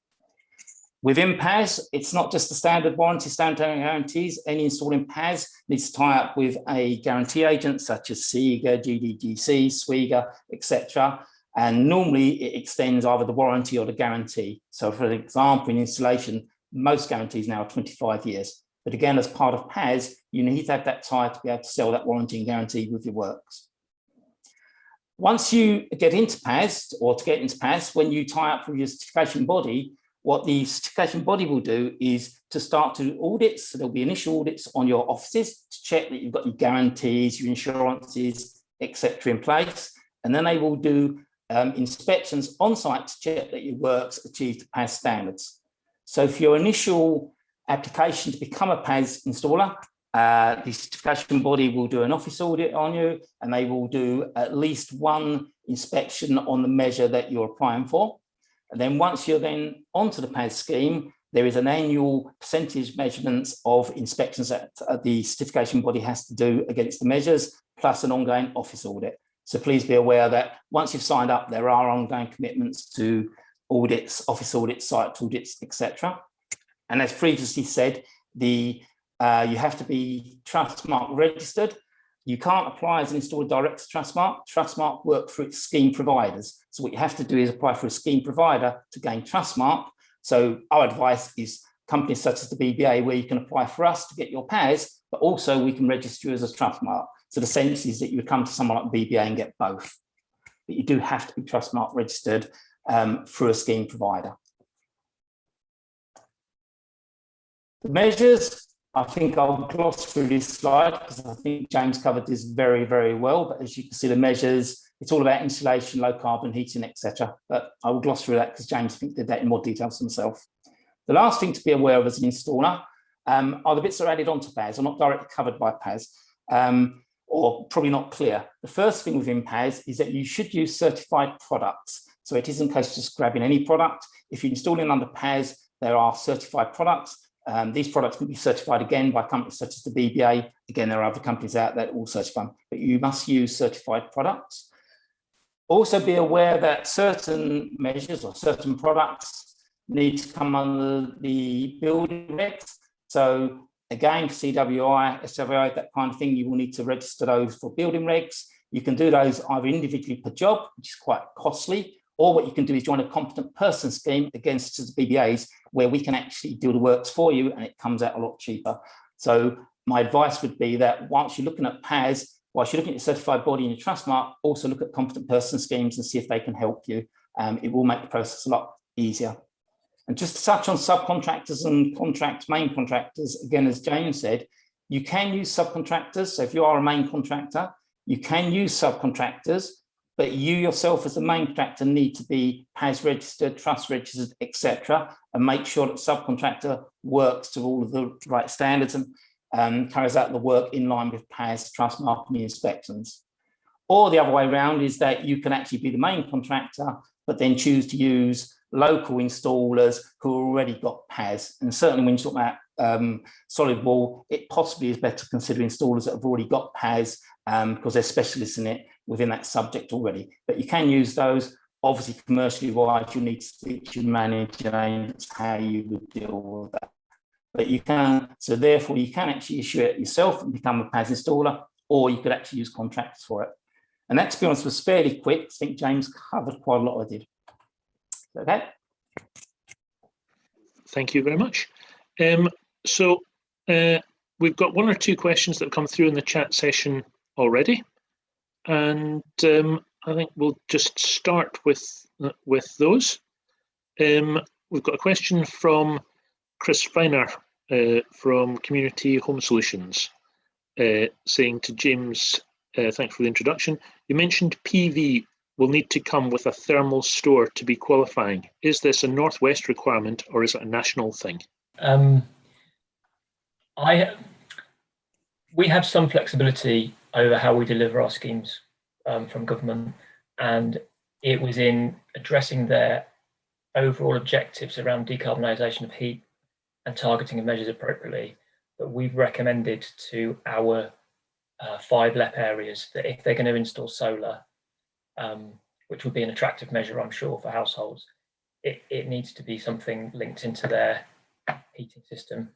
Within PAS, it's not just the standard warranty, standard guarantees. Any installing PAS needs to tie up with a guarantee agent such as SIGA, GDGC, SWIGA, etc. And normally it extends either the warranty or the guarantee. So for example, in installation, most guarantees now are 25 years. But again, as part of PAS, you need to have that tie to be able to sell that warranty and guarantee with your works. Once you get into PAS, or to get into PAS, when you tie up with your certification body, what the certification body will do is to start to do audits. So there'll be initial audits on your offices to check that you've got your guarantees, your insurances, etc. in place. And then they will do inspections on site to check that your works achieve the PAS standards. So for your initial application to become a PAS installer, the certification body will do an office audit on you, and they will do at least one inspection on the measure that you're applying for. And then once you're then onto the PAS scheme, there is an annual percentage measurements of inspections that the certification body has to do against the measures, plus an ongoing office audit. So please be aware that once you've signed up, there are ongoing commitments to audits, office audits, site audits, etc. And as previously said, you have to be Trustmark registered. You can't apply as an installer direct to Trustmark. Trustmark work through its scheme providers. So what you have to do is apply for a scheme provider to gain Trustmark. So our advice is companies such as the BBA, where you can apply for us to get your PAS, but also we can register you as a Trustmark. So the sense is that you would come to someone like BBA and get both. But you do have to be Trustmark registered through a scheme provider. The measures, I think I'll gloss through this slide because I think James covered this very, very well. But as you can see, the measures, it's all about insulation, low carbon, heating, etc. But I will gloss through that because James, I think, did that in more detail himself. The last thing to be aware of as an installer are the bits that are added onto PAS, or not directly covered by PAS, or probably not clear. The first thing within PAS is that you should use certified products. So it isn't a case of just grabbing any product. If you're installing under PAS, there are certified products. These products can be certified again by companies such as the BBA. Again, there are other companies out there that will certify them, but you must use certified products. Also be aware that certain measures or certain products need to come under the building regs. So again, for CWI, SWI, that kind of thing, you will need to register those for building regs. You can do those either individually per job, which is quite costly, or what you can do is join a competent person scheme against the BBAs, where we can actually do the works for you and it comes out a lot cheaper. So my advice would be that once you're looking at PAS, whilst you're looking at your certified body and your Trustmark, also look at competent person schemes and see if they can help you. It will make the process a lot easier. And just to touch on subcontractors and main contractors, again, as James said, you can use subcontractors. So if you are a main contractor, you can use subcontractors, but you yourself as the main contractor need to be PAS registered, Trust registered, etc., and make sure that subcontractor works to all of the right standards and carries out the work in line with PAS, Trustmark, and the inspections. Or the other way around is that you can actually be the main contractor, but then choose to use local installers who already got PAS. And certainly when you talk about solid wall, it possibly is better to consider installers that have already got PAS because they're specialists in it within that subject already. But you can use those, Obviously, commercially wise, you need to speak to your manager, and that's how you would deal with that. But you can, so therefore you can actually issue it yourself and become a PAS installer, or you could actually use contractors for it. And that, to be honest, was fairly quick. I think James covered quite a lot of it. Okay. Thank you very much. We've got one or two questions that have come through in the chat session already, and I think we'll just start with those. We've got a question from Chris Feiner from Community Home Solutions, saying to James, thanks for the introduction. You mentioned PV will need to come with a thermal store to be qualifying. Is this a Northwest requirement or is it a national thing? We have some flexibility over how we deliver our schemes from government, and it was in addressing their overall objectives around decarbonisation of heat and targeting of measures appropriately that we've recommended to our 5 LEP areas that if they're going to install solar, which would be an attractive measure, I'm sure, for households, it needs to be something linked into their heating system.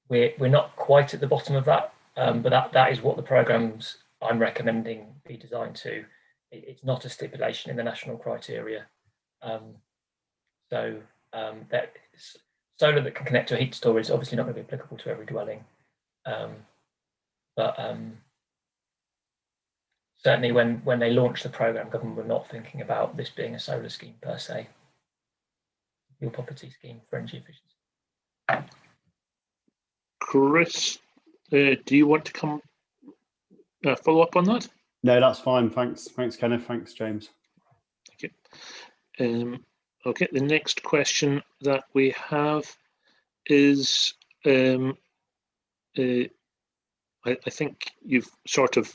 We're not quite at the bottom of that, but that is what the programmes I'm recommending be designed to. It's not a stipulation in the national criteria. That solar that can connect to a heat store is obviously not going to be applicable to every dwelling. Certainly when they launched the programme, government were not thinking about this being a solar scheme per se. Your property scheme for energy efficiency. Chris, do you want to come follow up on that? No, that's fine. Thanks, Kenneth. Thanks, James. Thank you. Okay, the next question that we have is, I think you've sort of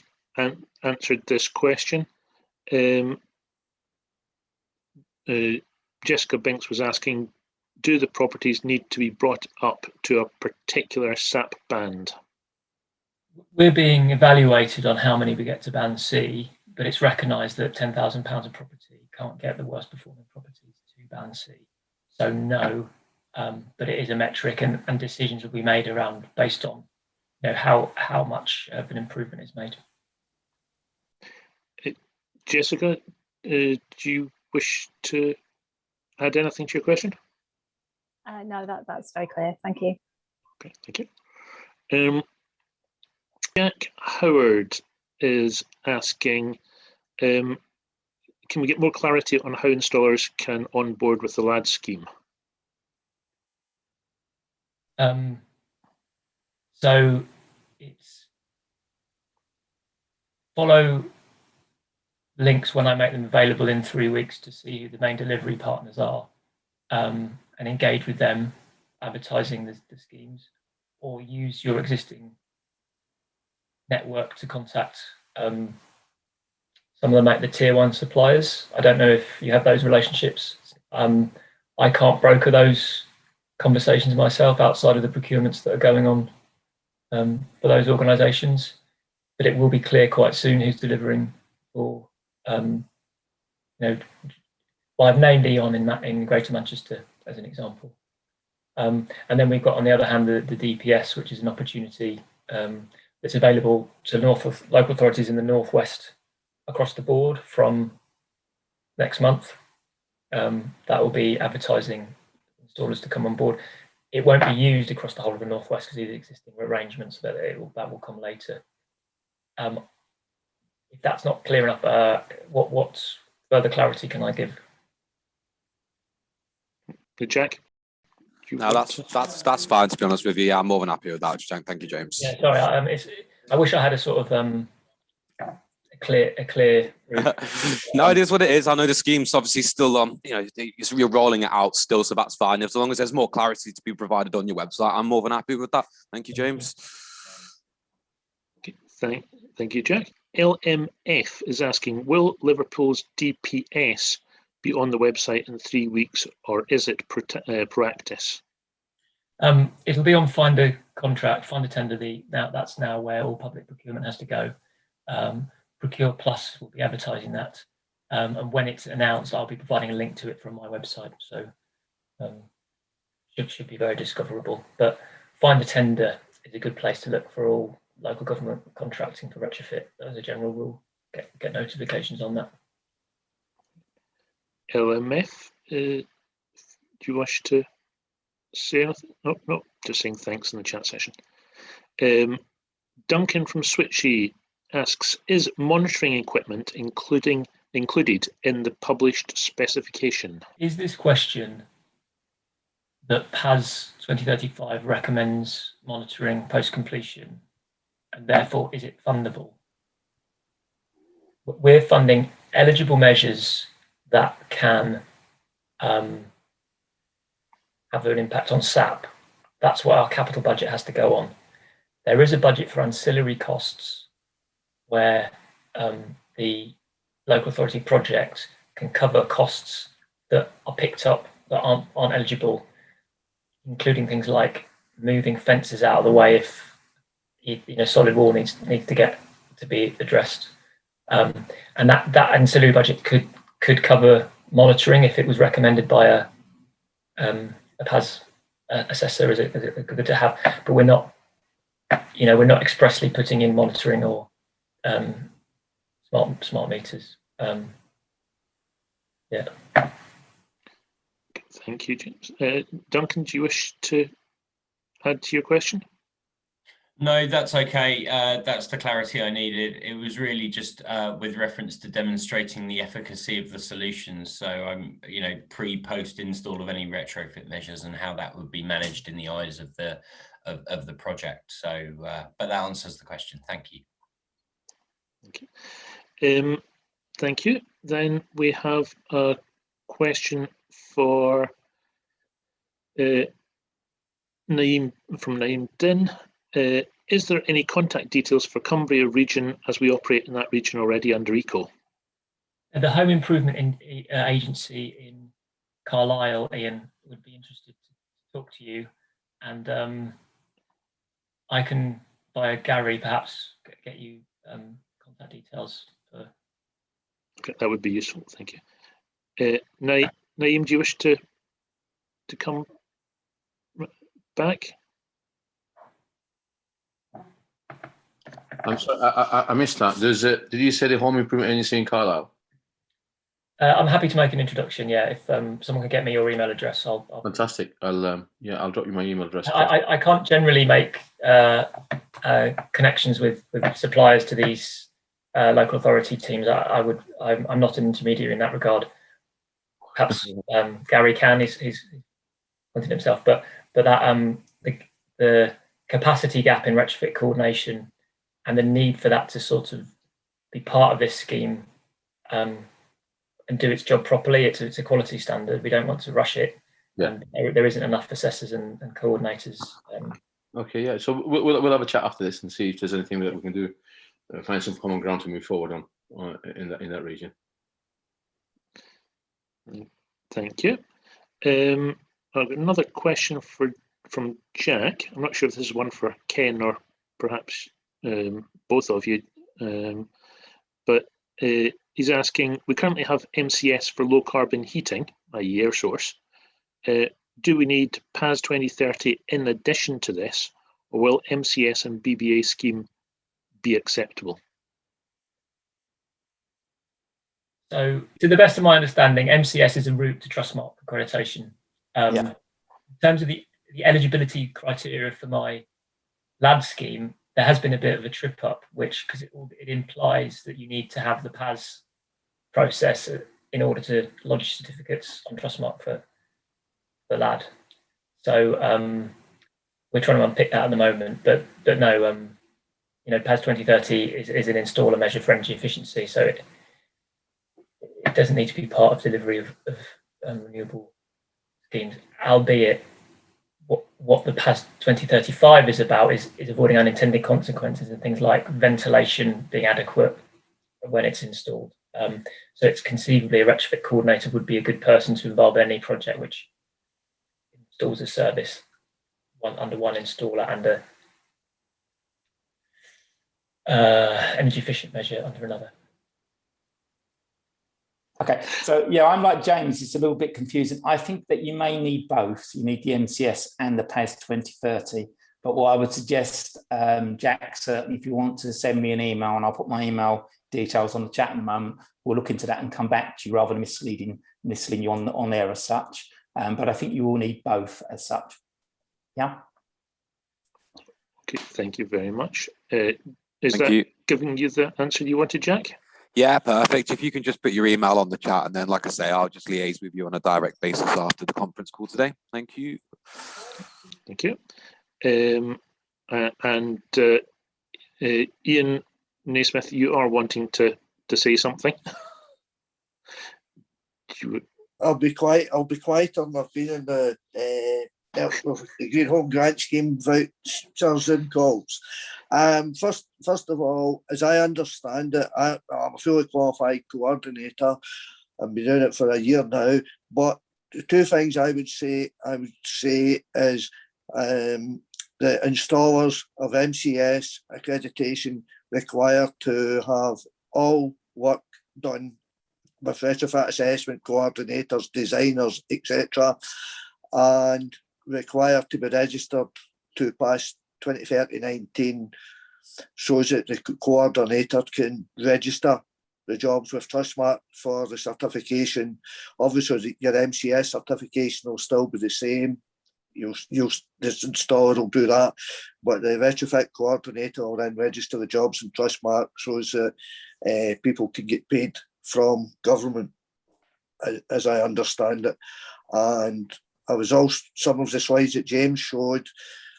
answered this question. Jessica Binks was asking, do the properties need to be brought up to a particular SAP band? We're being evaluated on how many we get to band C, but it's recognised that £10,000 of property can't get the worst performing properties to band C. So no, but it is a metric, and decisions will be made around based on how much of an improvement is made. Jessica, do you wish to add anything to your question? No, that's very clear. Thank you. Okay, thank you. Jack Howard is asking, can we get more clarity on how installers can onboard with the LAD scheme? So it's follow links when I make them available in 3 weeks to see who the main delivery partners are, and engage with them advertising the schemes, or use your existing network to contact some of them, like the tier 1 suppliers. I don't know if you have those relationships. I can't broker those conversations myself outside of the procurements that are going on for those organisations, but it will be clear quite soon who's delivering for well, I've named E.ON in Greater Manchester as an example, and then we've got on the other hand the DPS, which is an opportunity that's available to local authorities in the northwest across the board from next month. That will be advertising installers to come on board. It won't be used across the whole of the northwest because of the existing arrangements, but that will come later. If that's not clear enough, what further clarity can I give? Jack? No, that's fine, to be honest with you. Yeah, I'm more than happy with that. Thank you, James. Yeah, sorry. I wish I had a sort of a clear No, it is what it is. I know the scheme's obviously still you're rolling it out still, so that's fine. As long as there's more clarity to be provided on your website, I'm more than happy with that. Thank you, James. Okay, thank you, Jack. LMF is asking, will Liverpool's DPS be on the website in 3 weeks, or is it practice? It'll be on Find a Tender. That's now where all public procurement has to go. Procure Plus will be advertising that. and when it's announced, I'll be providing a link to it from my website. So should be very discoverable. But Find a Tender is a good place to look for all local government contracting for retrofit. As a general rule, get notifications on that. LMF, do you wish to say anything? No, just saying thanks in the chat session. Duncan from Switchy asks, is monitoring equipment included in the published specification? Is this question that PAS 2035 recommends monitoring post-completion, and therefore is it fundable? We're funding eligible measures that can have an impact on SAP. That's what our capital budget has to go on. There is a budget for ancillary costs where the local authority project can cover costs that are picked up that aren't eligible, including things like moving fences out of the way if solid wall needs to be addressed, and that ancillary budget could cover monitoring if it was recommended by a PAS assessor. Is it good to have? But we're not expressly putting in monitoring or smart meters. Yeah. Thank you, James. Duncan, do you wish to add to your question? No, that's okay. That's the clarity I needed. It was really just with reference to demonstrating the efficacy of the solutions. So I'm, pre-post install of any retrofit measures and how that would be managed in the eyes of the project. So, but that answers the question. Thank you. Okay. Thank you. Then we have a question for Naeem from Naeem Din. Is there any contact details for Cumbria region as we operate in that region already under ECO? The Home Improvement Agency in Carlisle, Ian, would be interested to talk to you, and I can, via Gary, perhaps get you contact details for. Okay, that would be useful. Thank you. Naeem, do you wish to come back? I'm sorry, I missed that. Did you say the Home Improvement Agency in Carlisle? I'm happy to make an introduction. Yeah, if someone can get me your email address, I'll. Fantastic. I'll drop you my email address. I can't generally make connections with suppliers to these local authority teams. I'm not an intermediary in that regard. Perhaps Gary can. He's wanted himself, but that the capacity gap in retrofit coordination and the need for that to sort of be part of this scheme and do its job properly. It's a quality standard. We don't want to rush it. Yeah. And there isn't enough assessors and coordinators. Okay, yeah. So we'll have a chat after this and see if there's anything that we can do, find some common ground to move forward on in that region. Thank you. I've got another question from Jack. I'm not sure if this is one for Ken or perhaps both of you, but he's asking, we currently have MCS for low carbon heating, i.e. air source. Do we need PAS 2030 in addition to this, or will MCS and BBA scheme be acceptable? So, to the best of my understanding, MCS is a route to Trustmark accreditation. In terms of the eligibility criteria for my LAD scheme, there has been a bit of a trip up, because it implies that you need to have the PAS process in order to lodge certificates on Trustmark for the LAD. So we're trying to unpick that at the moment, but no, PAS 2030 is an installer measure for energy efficiency, so it doesn't need to be part of delivery of renewable schemes, albeit what the PAS 2035 is about is avoiding unintended consequences and things like ventilation being adequate when it's installed. So it's conceivably a retrofit coordinator would be a good person to involve in any project which installs a service under one installer and a energy efficient measure under another. Okay, so yeah, I'm like James, it's a little bit confusing. I think that you may need both. You need the MCS and the PAS 2030. But what I would suggest, Jack, certainly if you want to send me an email, and I'll put my email details on the chat in a moment, we'll look into that and come back to you rather than misleading you on there as such. But I think you will need both as such. Yeah. Okay, thank you very much. Is that giving you the answer you wanted, Jack? Yeah, perfect. If you can just put your email on the chat, and then, like I say, I'll just liaise with you on a direct basis after the conference call today. Thank you. Thank you. Ian Naismith, you are wanting to say something. I'll be quiet. I've been in the Green Home Grant Scheme vouchers and calls. First of all, as I understand it, I'm a fully qualified coordinator. I've been doing it for a year now. But the two things I would say is the installers of MCS accreditation require to have all work done with retrofit assessment coordinators, designers, etc., and required to be registered to pass 2030-19, so that the coordinator can register the jobs with Trustmark for the certification. Obviously, your MCS certification will still be the same. This installer will do that, but the retrofit coordinator will then register the jobs in Trustmark so that people can get paid from government, as I understand it. And I was also, some of the slides that James showed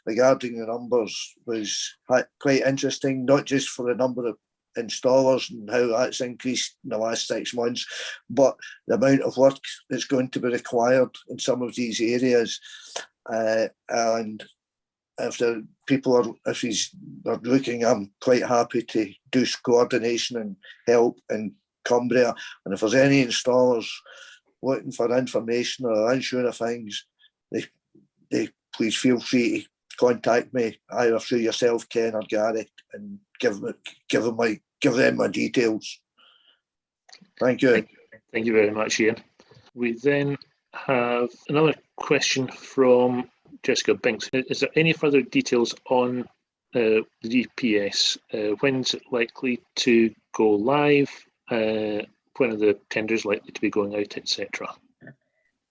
regarding the numbers was quite interesting, not just for the number of installers and how that's increased in the last 6 months, but the amount of work that's going to be required in some of these areas. And if the people are looking, I'm quite happy to do coordination and help in Cumbria. And if there's any installers looking for information or unsure of things, they please feel free to contact me either through yourself, Ken, or Gary, and give them my details. Thank you. Thank you very much, Ian. We then have another question from Jessica Binks. Is there any further details on the DPS? When's it likely to go live? When are the tenders likely to be going out, etc.?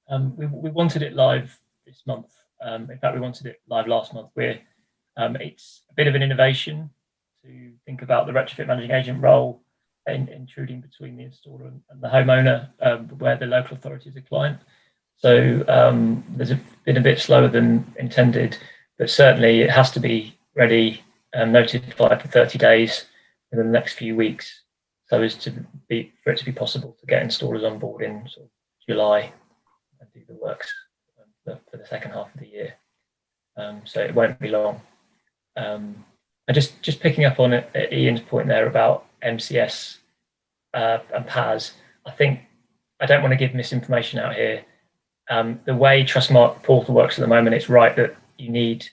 We wanted it live this month. In fact, we wanted it live last month. It's a bit of an innovation to think about the retrofit managing agent role intruding between the installer and the homeowner, where the local authority is a client. So there's been a bit slower than intended, but certainly it has to be ready and notified for 30 days within the next few weeks, so as for it to be possible to get installers on board in sort of July and do the works for the second half of the year. So it won't be long. And just picking up on Ian's point there about MCS and PAS, I don't want to give misinformation out here. The way Trustmark portal works at the moment, it's right that you need,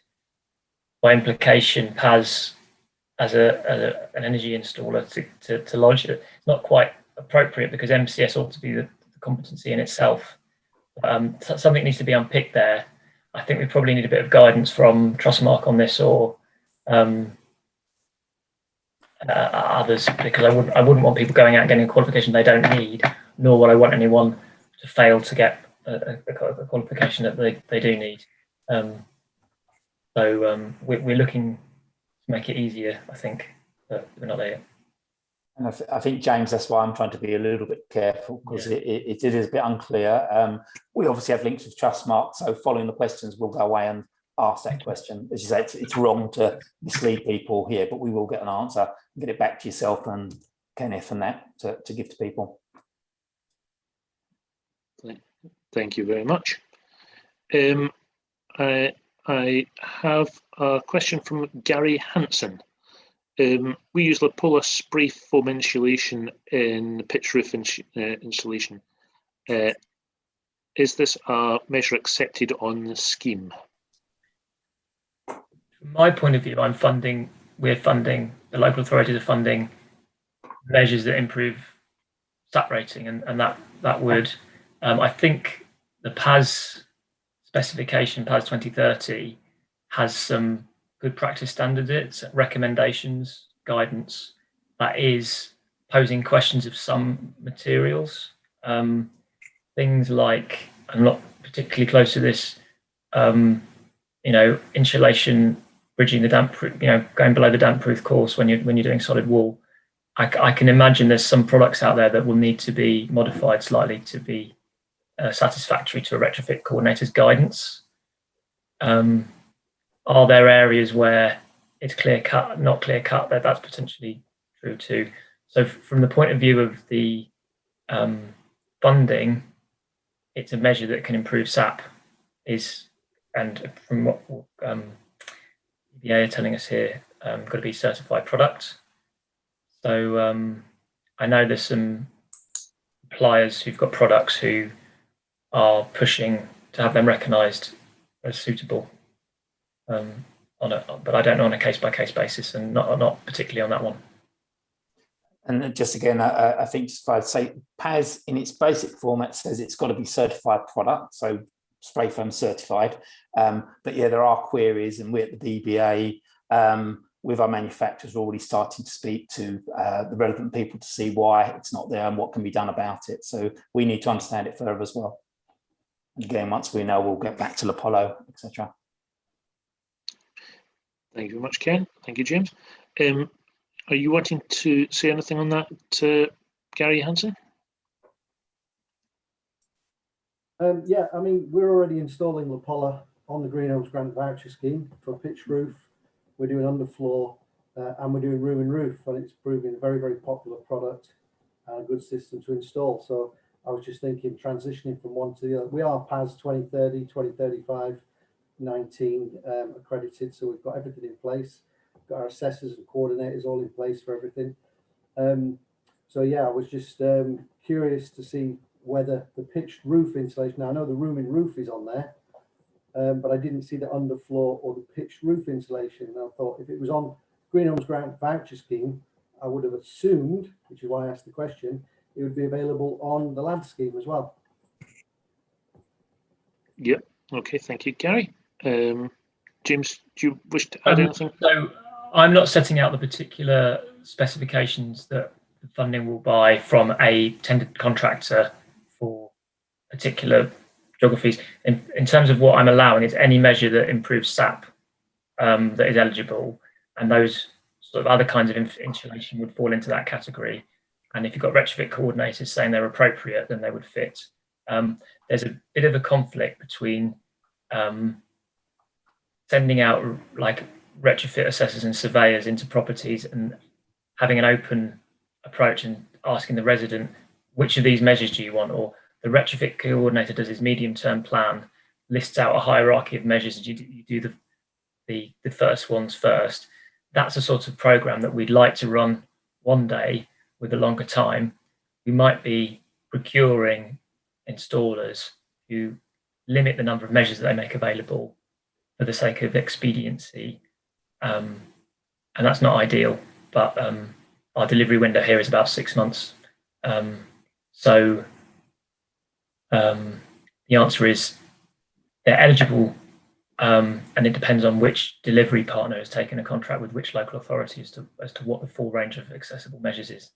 by implication, PAS as an energy installer to lodge it. It's not quite appropriate because MCS ought to be the competency in itself. Something needs to be unpicked there. I think we probably need a bit of guidance from Trustmark on this, or others, because I wouldn't want people going out and getting a qualification they don't need, nor would I want anyone to fail to get a qualification that they do need. So we're looking to make it easier, I think, but we're not there yet. And I think, James, that's why I'm trying to be a little bit careful, because it is a bit unclear. We obviously have links with Trustmark, so following the questions, we'll go away and ask that question. As you say, it's wrong to mislead people here, but we will get an answer and get it back to yourself and Kenneth and that to give to people. Thank you very much. I have a question from Gary Hansen. We use Liverpool spray foam insulation in the pitch roof installation. Is this a measure accepted on the scheme? From my point of view, we're funding, the local authorities are funding measures that improve SAP rating, and that would, I think the PAS specification, PAS 2030, has some good practice standards, it's recommendations, guidance that is posing questions of some materials. Things like, I'm not particularly close to this, insulation, bridging the damp, going below the damp proof course when you're doing solid wall. I can imagine there's some products out there that will need to be modified slightly to be satisfactory to a retrofit coordinator's guidance. Are there areas where it's clear cut, not clear cut? That's potentially true too. So from the point of view of the funding, it's a measure that can improve SAP, and from what EBA are telling us here, got to be certified product. So I know there's some suppliers who've got products who are pushing to have them recognised as suitable, but I don't know on a case-by-case basis, and not particularly on that one. And just again, I think if I'd say PAS in its basic format says it's got to be certified product, so spray foam certified. But yeah, there are queries, and we at the BBA with our manufacturers already starting to speak to the relevant people to see why it's not there and what can be done about it. So we need to understand it further as well. And again, once we know, we'll get back to Apollo, etc. Thank you very much, Ken. Thank you, James. Are you wanting to say anything on that, Gary Hansen? Yeah, I mean, we're already installing Lapala on the Green Homes Grant Voucher Scheme for pitched roof. We're doing underfloor and we're doing room and roof, and it's proving a very, very popular product and a good system to install. So I was just thinking, transitioning from one to the other. We are PAS 2030, 2035, 19 accredited, so we've got everything in place. We've got our assessors and coordinators all in place for everything. So yeah, I was just curious to see whether the pitched roof insulation, now I know the room and roof is on there, but I didn't see the underfloor or the pitched roof insulation. And I thought if it was on Green Homes Grant Voucher Scheme, I would have assumed, which is why I asked the question, it would be available on the land scheme as well. Yep. Okay. Thank you, Gary. James, do you wish to add anything? So I'm not setting out the particular specifications that the funding will buy from a tendered contractor for particular geographies. In terms of what I'm allowing, it's any measure that improves SAP that is eligible, and those sort of other kinds of insulation would fall into that category. And if you've got retrofit coordinators saying they're appropriate, then they would fit. There's a bit of a conflict between sending out like retrofit assessors and surveyors into properties and having an open approach and asking the resident, which of these measures do you want? Or the retrofit coordinator does his medium-term plan, lists out a hierarchy of measures, and you do the first ones first. That's a sort of program that we'd like to run one day with a longer time. We might be procuring installers who limit the number of measures that they make available for the sake of expediency. And that's not ideal, but our delivery window here is about 6 months. So the answer is they're eligible, and it depends on which delivery partner has taken a contract with which local authority as to what the full range of accessible measures is.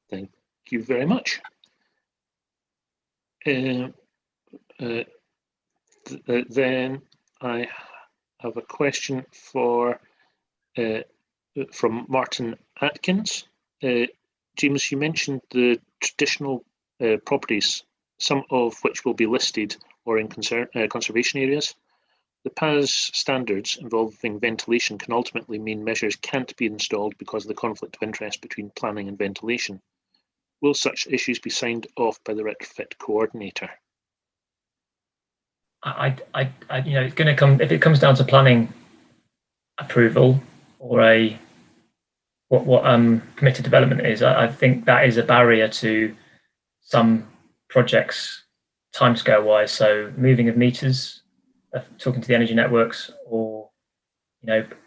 Thank you very much. Then I have a question from Martin Atkins. James, you mentioned the traditional properties, some of which will be listed or in conservation areas. The PAS standards involving ventilation can ultimately mean measures can't be installed because of the conflict of interest between planning and ventilation. Will such issues be signed off by the retrofit coordinator? It's going to come, if it comes down to planning approval or what permitted development is, I think that is a barrier to some projects timescale wise. So moving of meters, talking to the energy networks, or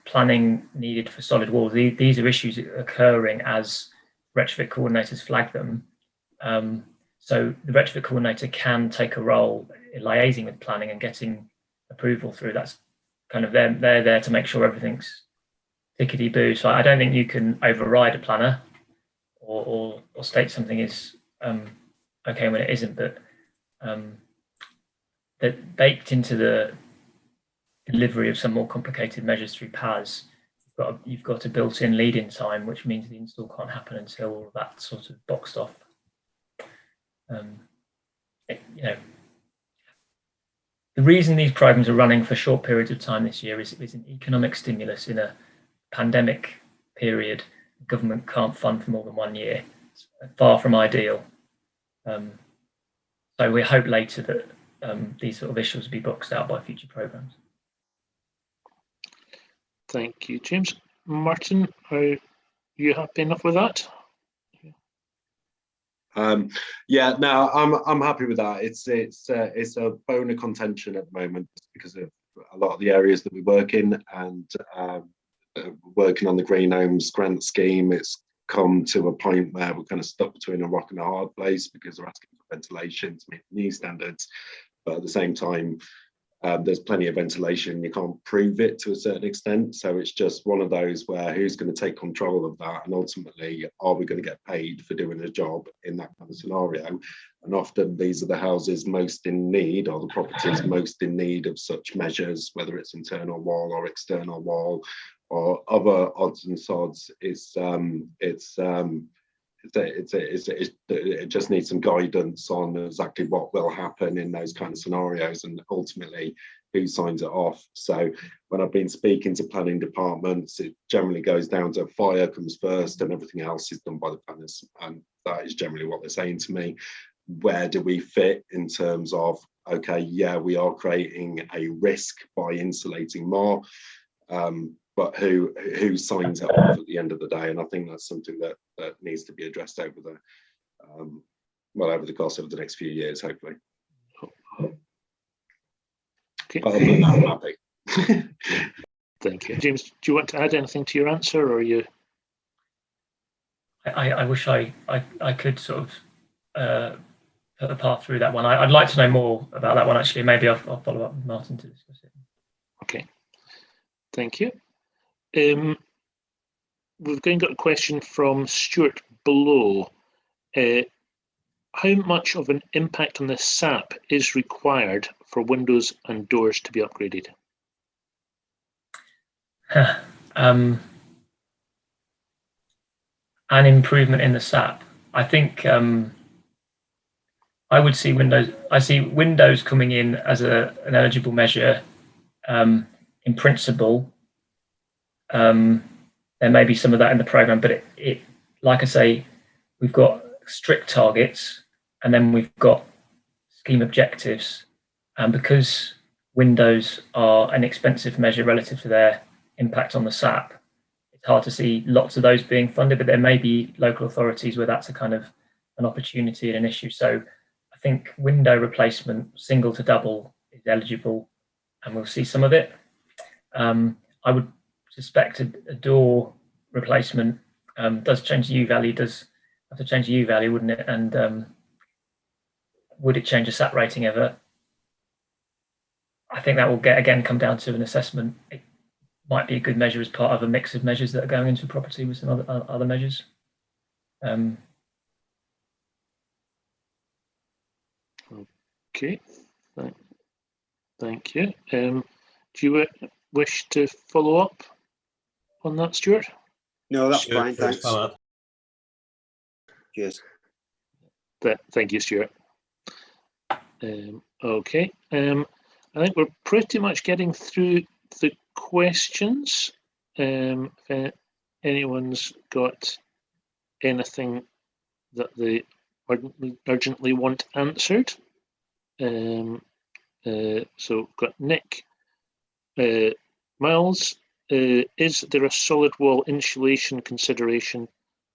planning needed for solid walls. These are issues occurring as retrofit coordinators flag them. So the retrofit coordinator can take a role in liaising with planning and getting approval through. That's kind of they're there to make sure everything's tickety-boo. So I don't think you can override a planner or state something is okay when it isn't, but that baked into the delivery of some more complicated measures through PAS, you've got a built-in lead-in time, which means the install can't happen until all of that sort of boxed off. The reason these programs are running for short periods of time this year is an economic stimulus in a pandemic period. The government can't fund for more than 1 year. It's far from ideal. So we hope later that these sort of issues will be boxed out by future programs. Thank you, James. Martin, are you happy enough with that? Yeah, no, I'm happy with that. It's a bone of contention at the moment because of a lot of the areas that we work in, and working on the Green Homes grant scheme. It's come to a point where we're kind of stuck between a rock and a hard place because they're asking for ventilation to meet new standards, but at the same time, there's plenty of ventilation. You can't prove it to a certain extent, so it's just one of those where who's going to take control of that, and ultimately, are we going to get paid for doing a job in that kind of scenario? And often these are the houses most in need, or the properties most in need of such measures, whether it's internal wall or external wall or other odds and sods. It just needs some guidance on exactly what will happen in those kind of scenarios, and ultimately who signs it off. So when I've been speaking to planning departments, it generally goes down to fire comes first and everything else is done by the planners, and that is generally what they're saying to me. Where do we fit in terms of, okay, yeah, we are creating a risk by insulating more, but who signs it off at the end of the day? And I think that's something that needs to be addressed over the course of the next few years, hopefully. Okay. But other than that, I'm happy. Thank you. James, do you want to add anything to your answer, or are you? I wish I could sort of put a path through that one. I'd like to know more about that one, actually. Maybe I'll follow up with Martin to discuss it. Okay. Thank you. We've got a question from Stuart below. How much of an impact on the SAP is required for windows and doors to be upgraded? An improvement in the SAP. I think I would see Windows. I see Windows coming in as an eligible measure in principle. There may be some of that in the program, but it like I say, we've got strict targets and then we've got scheme objectives, and because windows are an expensive measure relative to their impact on the SAP, it's hard to see lots of those being funded, but there may be local authorities where that's a kind of an opportunity and an issue. So I think window replacement, single to double, is eligible, and we'll see some of it. I would suspect a door replacement does change the U value, does have to change the U value, wouldn't it? And would it change the SAP rating ever? I think that will come down to an assessment. It might be a good measure as part of a mix of measures that are going into property with some other measures. Okay, thank you. Do you wish to follow up on that, Stuart? No, that's fine, thanks. Cheers. Thank you, Stuart. Okay, I think we're pretty much getting through the questions. If anyone's got anything that they urgently want answered. So we've got Nick Miles. Is there a solid wall insulation consideration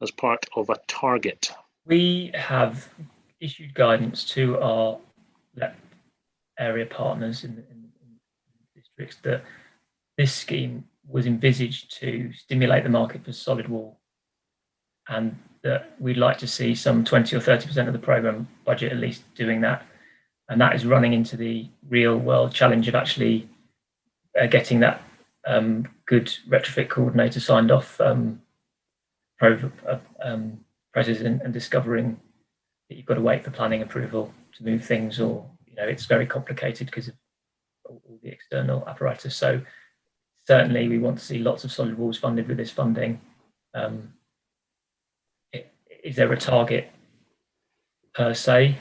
as part of a target? We have issued guidance to our area partners in the districts that this scheme was envisaged to stimulate the market for solid wall, and that we'd like to see some 20 or 30% of the programme budget at least doing that. And that is running into the real world challenge of actually getting that good retrofit coordinator signed off process and discovering that you've got to wait for planning approval to move things, or it's very complicated because of all the external apparatus. So certainly we want to see lots of solid walls funded with this funding. Is there a target per se?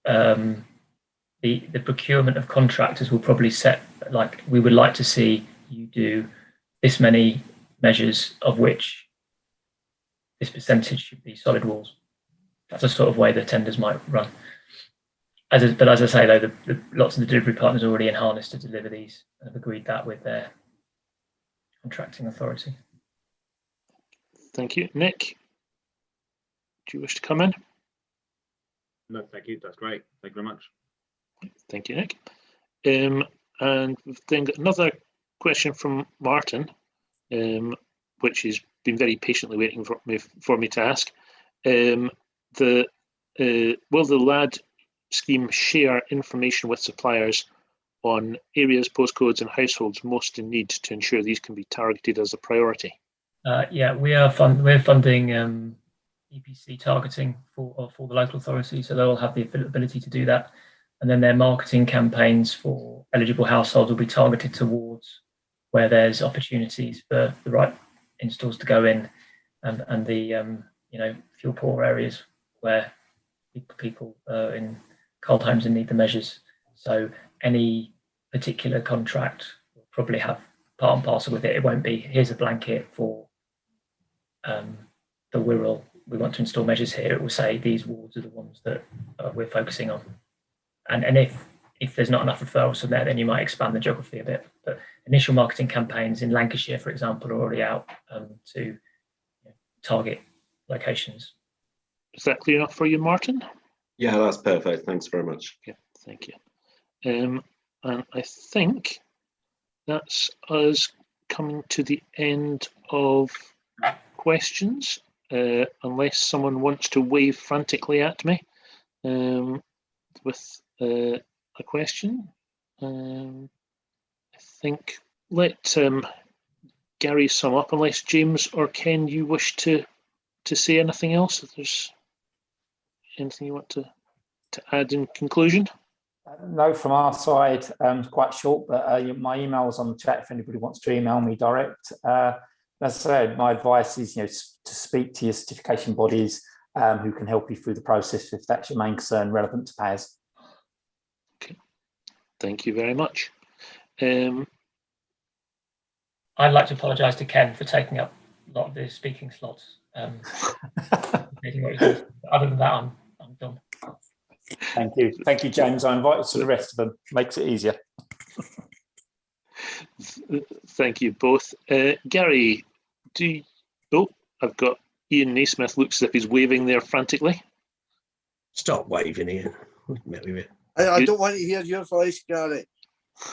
The procurement of contractors will probably set, like, we would like to see you do this many measures, of which this percentage should be solid walls. That's a sort of way the tenders might run. But as I say, though, lots of the delivery partners are already in harness to deliver these and have agreed that with their contracting authority. Thank you. Nick, do you wish to come in? No, thank you. That's great. Thank you very much. Thank you, Nick. And we've then got another question from Martin, which he's been very patiently waiting for me to ask. Will the LAD scheme share information with suppliers on areas, postcodes and households most in need to ensure these can be targeted as a priority? Yeah, we're funding EPC targeting for the local authority, so they'll have the ability to do that. And then their marketing campaigns for eligible households will be targeted towards where there's opportunities for the right installs to go in, and the fuel poor areas where people in cold homes and need the measures. So any particular contract will probably have part and parcel with it. It won't be, here's a blanket for the Wirral, we want to install measures here. It will say these wards are the ones that we're focusing on. And if there's not enough referrals from there, then you might expand the geography a bit. But initial marketing campaigns in Lancashire, for example, are already out to target locations. Is that clear enough for you, Martin? Yeah, that's perfect. Thanks very much. Yeah, thank you. And I think that's us coming to the end of questions, unless someone wants to wave frantically at me with a question. I think let Gary sum up, unless James or Ken, you wish to say anything else. If there's anything you want to add in conclusion? No, from our side, quite short, but my email is on the chat if anybody wants to email me direct. As I said, my advice is to speak to your certification bodies who can help you through the process if that's your main concern relevant to payers. Okay, thank you very much. I'd like to apologise to Ken for taking up a lot of the speaking slots. Other than that, I'm done. Thank you, James. I invite you to the rest of them. Makes it easier. Thank you both. Gary, I've got Ian Naismith, looks as if he's waving there frantically. Stop waving, Ian. I don't want to hear your voice, Gary.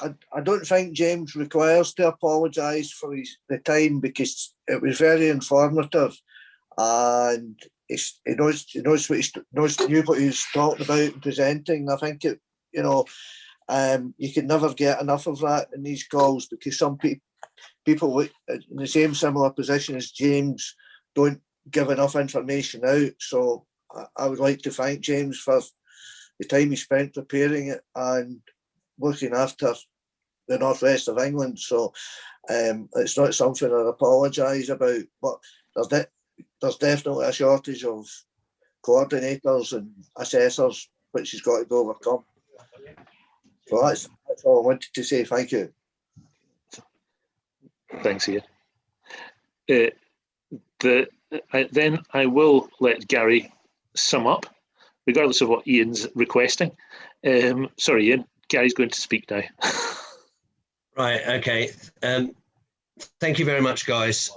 I don't think James requires to apologise for the time, because it was very informative, and he knows what he's talking about and presenting. I think you can never get enough of that in these calls, because some people in the same similar position as James don't give enough information out. So I would like to thank James for the time he spent preparing it and looking after the northwest of England. So it's not something I apologise about, but there's definitely a shortage of coordinators and assessors, which has got to be overcome. So that's all I wanted to say. Thank you. Thanks, Ian. Then I will let Gary sum up, regardless of what Ian's requesting. Sorry, Ian. Gary's going to speak now. Right, okay. Thank you very much, guys.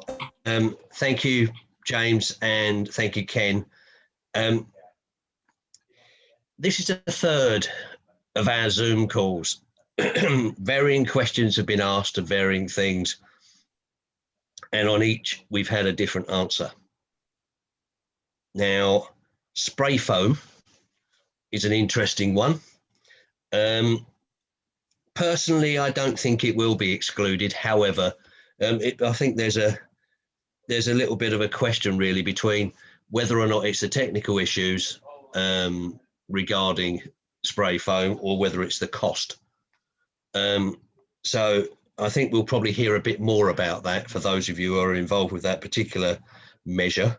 Thank you, James, and thank you, Ken. This is the third of our Zoom calls. Varying questions have been asked of varying things, and on each we've had a different answer. Now, spray foam is an interesting one. Personally, I don't think it will be excluded. However, I think there's a little bit of a question really between whether or not it's the technical issues regarding spray foam or whether it's the cost. So I think we'll probably hear a bit more about that for those of you who are involved with that particular measure.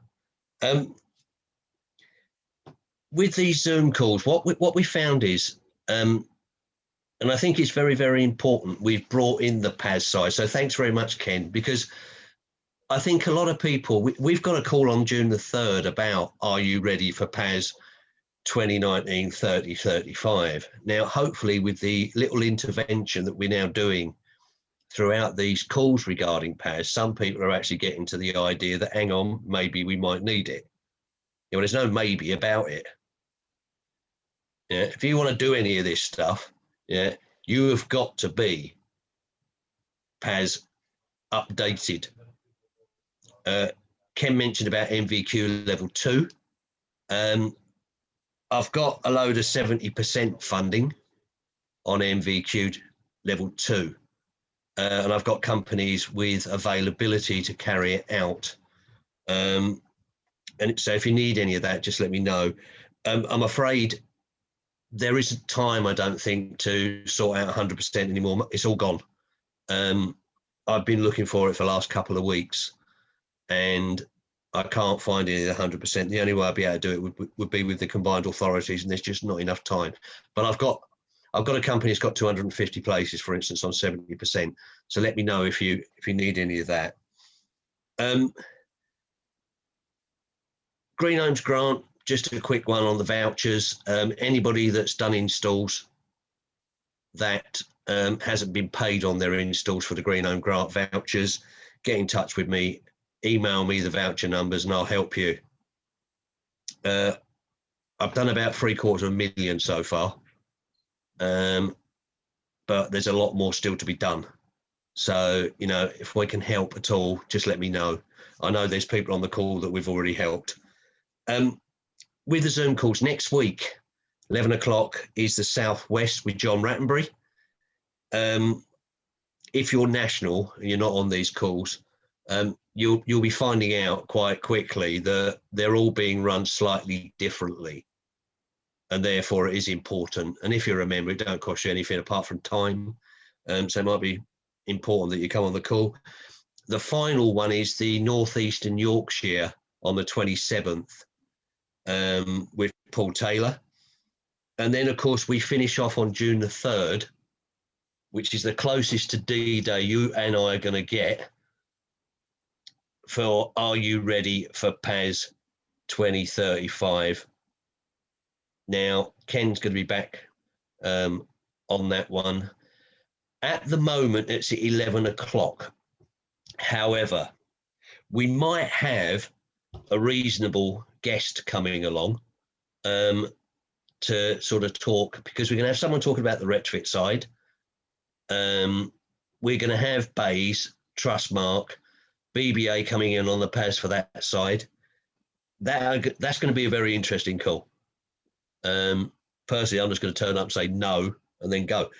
With these Zoom calls, what we found is, and I think it's very, very important, we've brought in the PAS side. So thanks very much, Ken, because I think a lot of people, we've got a call on June the 3rd about, are you ready for PAS 2019 30-35? Now, hopefully with the little intervention that we're now doing throughout these calls regarding PAS, some people are actually getting to the idea that, hang on, maybe we might need it. You know, there's no maybe about it. Yeah, if you want to do any of this stuff, yeah, you have got to be PAS updated. Ken mentioned about MVQ level 2. I've got a load of 70% funding on MVQ level 2. And I've got companies with availability to carry it out. And so if you need any of that, just let me know. I'm afraid there isn't time, I don't think, to sort out 100% anymore. It's all gone. I've been looking for it for the last couple of weeks and I can't find any of the 100%. The only way I'd be able to do it would be with the combined authorities, and there's just not enough time. But I've got a company that's got 250 places, for instance, on 70%. So let me know if you need any of that. Green Homes Grant, just a quick one on the vouchers. Anybody that's done installs that hasn't been paid on their installs for the Green Home Grant vouchers, get in touch with me, email me the voucher numbers and I'll help you. I've done about $750,000 so far, but there's a lot more still to be done. So, you know, if we can help at all, just let me know. I know there's people on the call that we've already helped. With the Zoom calls next week, 11 o'clock is the Southwest with John Rattenbury. If you're national and you're not on these calls, you'll be finding out quite quickly that they're all being run slightly differently, and therefore it is important. And if you remember, it don't cost you anything apart from time, so it might be important that you come on the call. The final one is the North Eastern Yorkshire on the 27th with Paul Taylor, and then of course we finish off on June the 3rd, which is the closest to D-Day you and I are going to get for Are You Ready for PAS 2035? Now, Ken's going to be back on that one. At the moment, it's at 11 o'clock. However, we might have a reasonable guest coming along to sort of talk, because we're going to have someone talking about the retrofit side. We're going to have Bays, Trustmark, BBA coming in on the PAS for that side. That's going to be a very interesting call. Personally, I'm just going to turn up and say no and then go.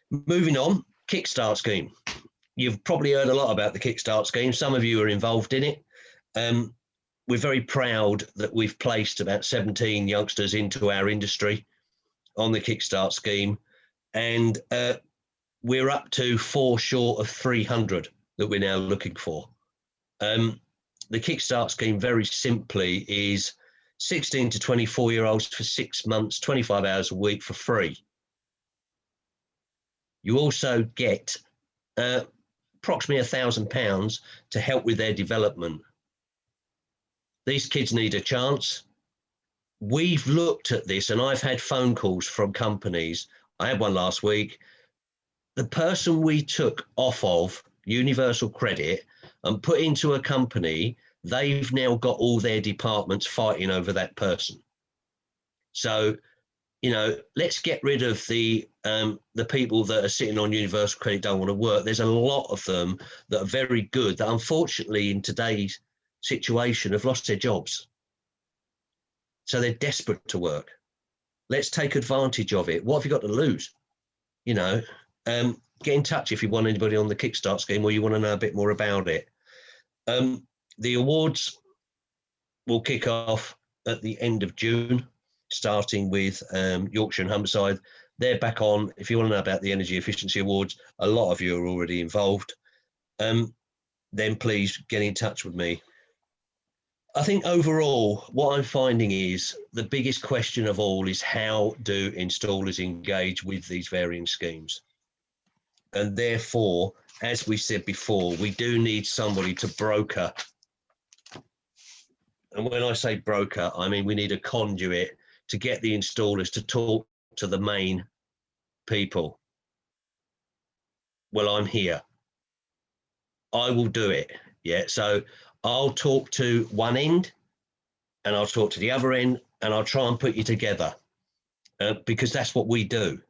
Moving on, Kickstart scheme. You've probably heard a lot about the Kickstart scheme. Some of you are involved in it. We're very proud that we've placed about 17 youngsters into our industry on the Kickstart scheme. And we're up to 4 short of 300 that we're now looking for. The Kickstart scheme, very simply, is 16 to 24-year-olds for 6 months, 25 hours a week for free. You also get approximately £1,000 to help with their development. These kids need a chance. We've looked at this, and I've had phone calls from companies. I had one last week. The person we took off of Universal Credit and put into a company, they've now got all their departments fighting over that person. So, you know, let's get rid of the people that are sitting on Universal Credit don't want to work. There's a lot of them that are very good that unfortunately in today's situation have lost their jobs. So they're desperate to work. Let's take advantage of it. What have you got to lose? You know, get in touch if you want anybody on the Kickstart scheme or you want to know a bit more about it. The awards will kick off at the end of June, starting with Yorkshire and Humberside. They're back on. If you want to know about the Energy Efficiency Awards, a lot of you are already involved. Then please get in touch with me. I think overall, what I'm finding is the biggest question of all is how do installers engage with these varying schemes? And therefore, as we said before, we do need somebody to broker. And when I say broker, I mean we need a conduit to get the installers to talk to the main people. Well, I'm here. I will do it. Yeah. So I'll talk to one end and I'll talk to the other end and I'll try and put you together because that's what we do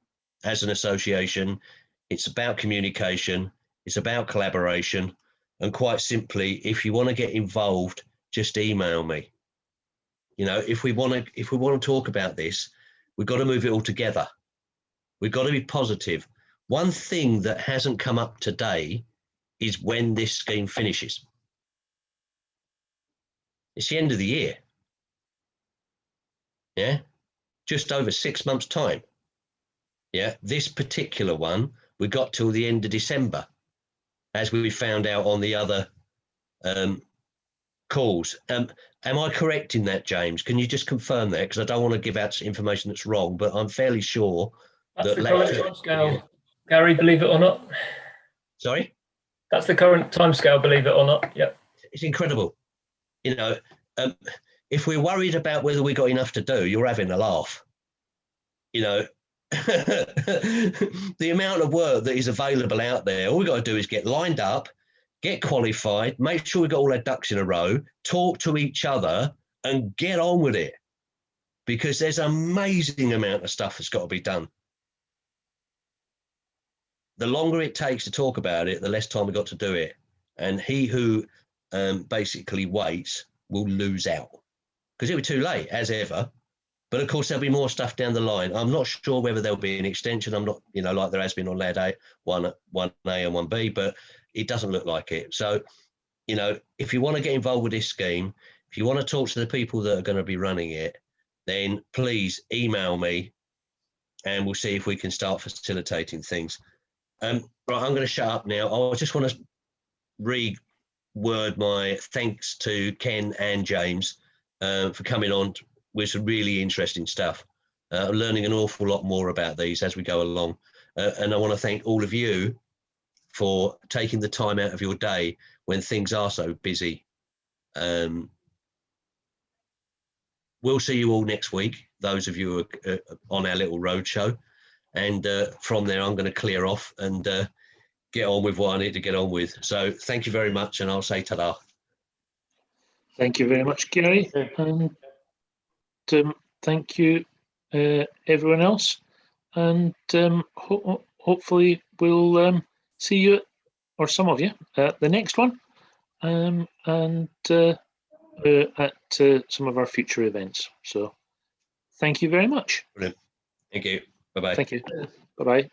as an association. It's about communication. It's about collaboration. And quite simply, if you want to get involved, just email me. You know, if we want to talk about this, we've got to move it all together. We've got to be positive. One thing that hasn't come up today is when this scheme finishes. It's the end of the year. Yeah, just over 6 months' time. Yeah, this particular one, we got till the end of December, as we found out on the other calls. Am I correct in that, James? Can you just confirm that? Because I don't want to give out information that's wrong, but I'm fairly sure that's that the current timescale, Gary, believe it or not. Sorry? That's the current timescale, believe it or not. Yep. It's incredible. You know, if we're worried about whether we got enough to do, you're having a laugh. You know, the amount of work that is available out there, all we got to do is get lined up, get qualified, make sure we've got all our ducks in a row, talk to each other and get on with it. Because there's an amazing amount of stuff that's got to be done. The longer it takes to talk about it, the less time we've got to do it. And he who basically waits will lose out. Because it'll be too late, as ever. But of course, there'll be more stuff down the line. I'm not sure whether there'll be an extension. I'm not, you know, like there has been on LED 8, 1A and 1B, but it doesn't look like it. So, you know, if you want to get involved with this scheme, if you want to talk to the people that are going to be running it, then please email me and we'll see if we can start facilitating things. Right, I'm going to shut up now. I just want to reword my thanks to Ken and James for coming on with some really interesting stuff. I'm learning an awful lot more about these as we go along. And I want to thank all of you for taking the time out of your day when things are so busy. We'll see you all next week, those of you who are on our little road show. And from there, I'm going to clear off and get on with what I need to get on with. So thank you very much, and I'll say ta-da. Thank you very much, Gary. And thank you, everyone else. And hopefully we'll see you, or some of you, at the next one, and at some of our future events. So thank you very much. Brilliant. Thank you. Bye-bye. Thank you. Bye-bye.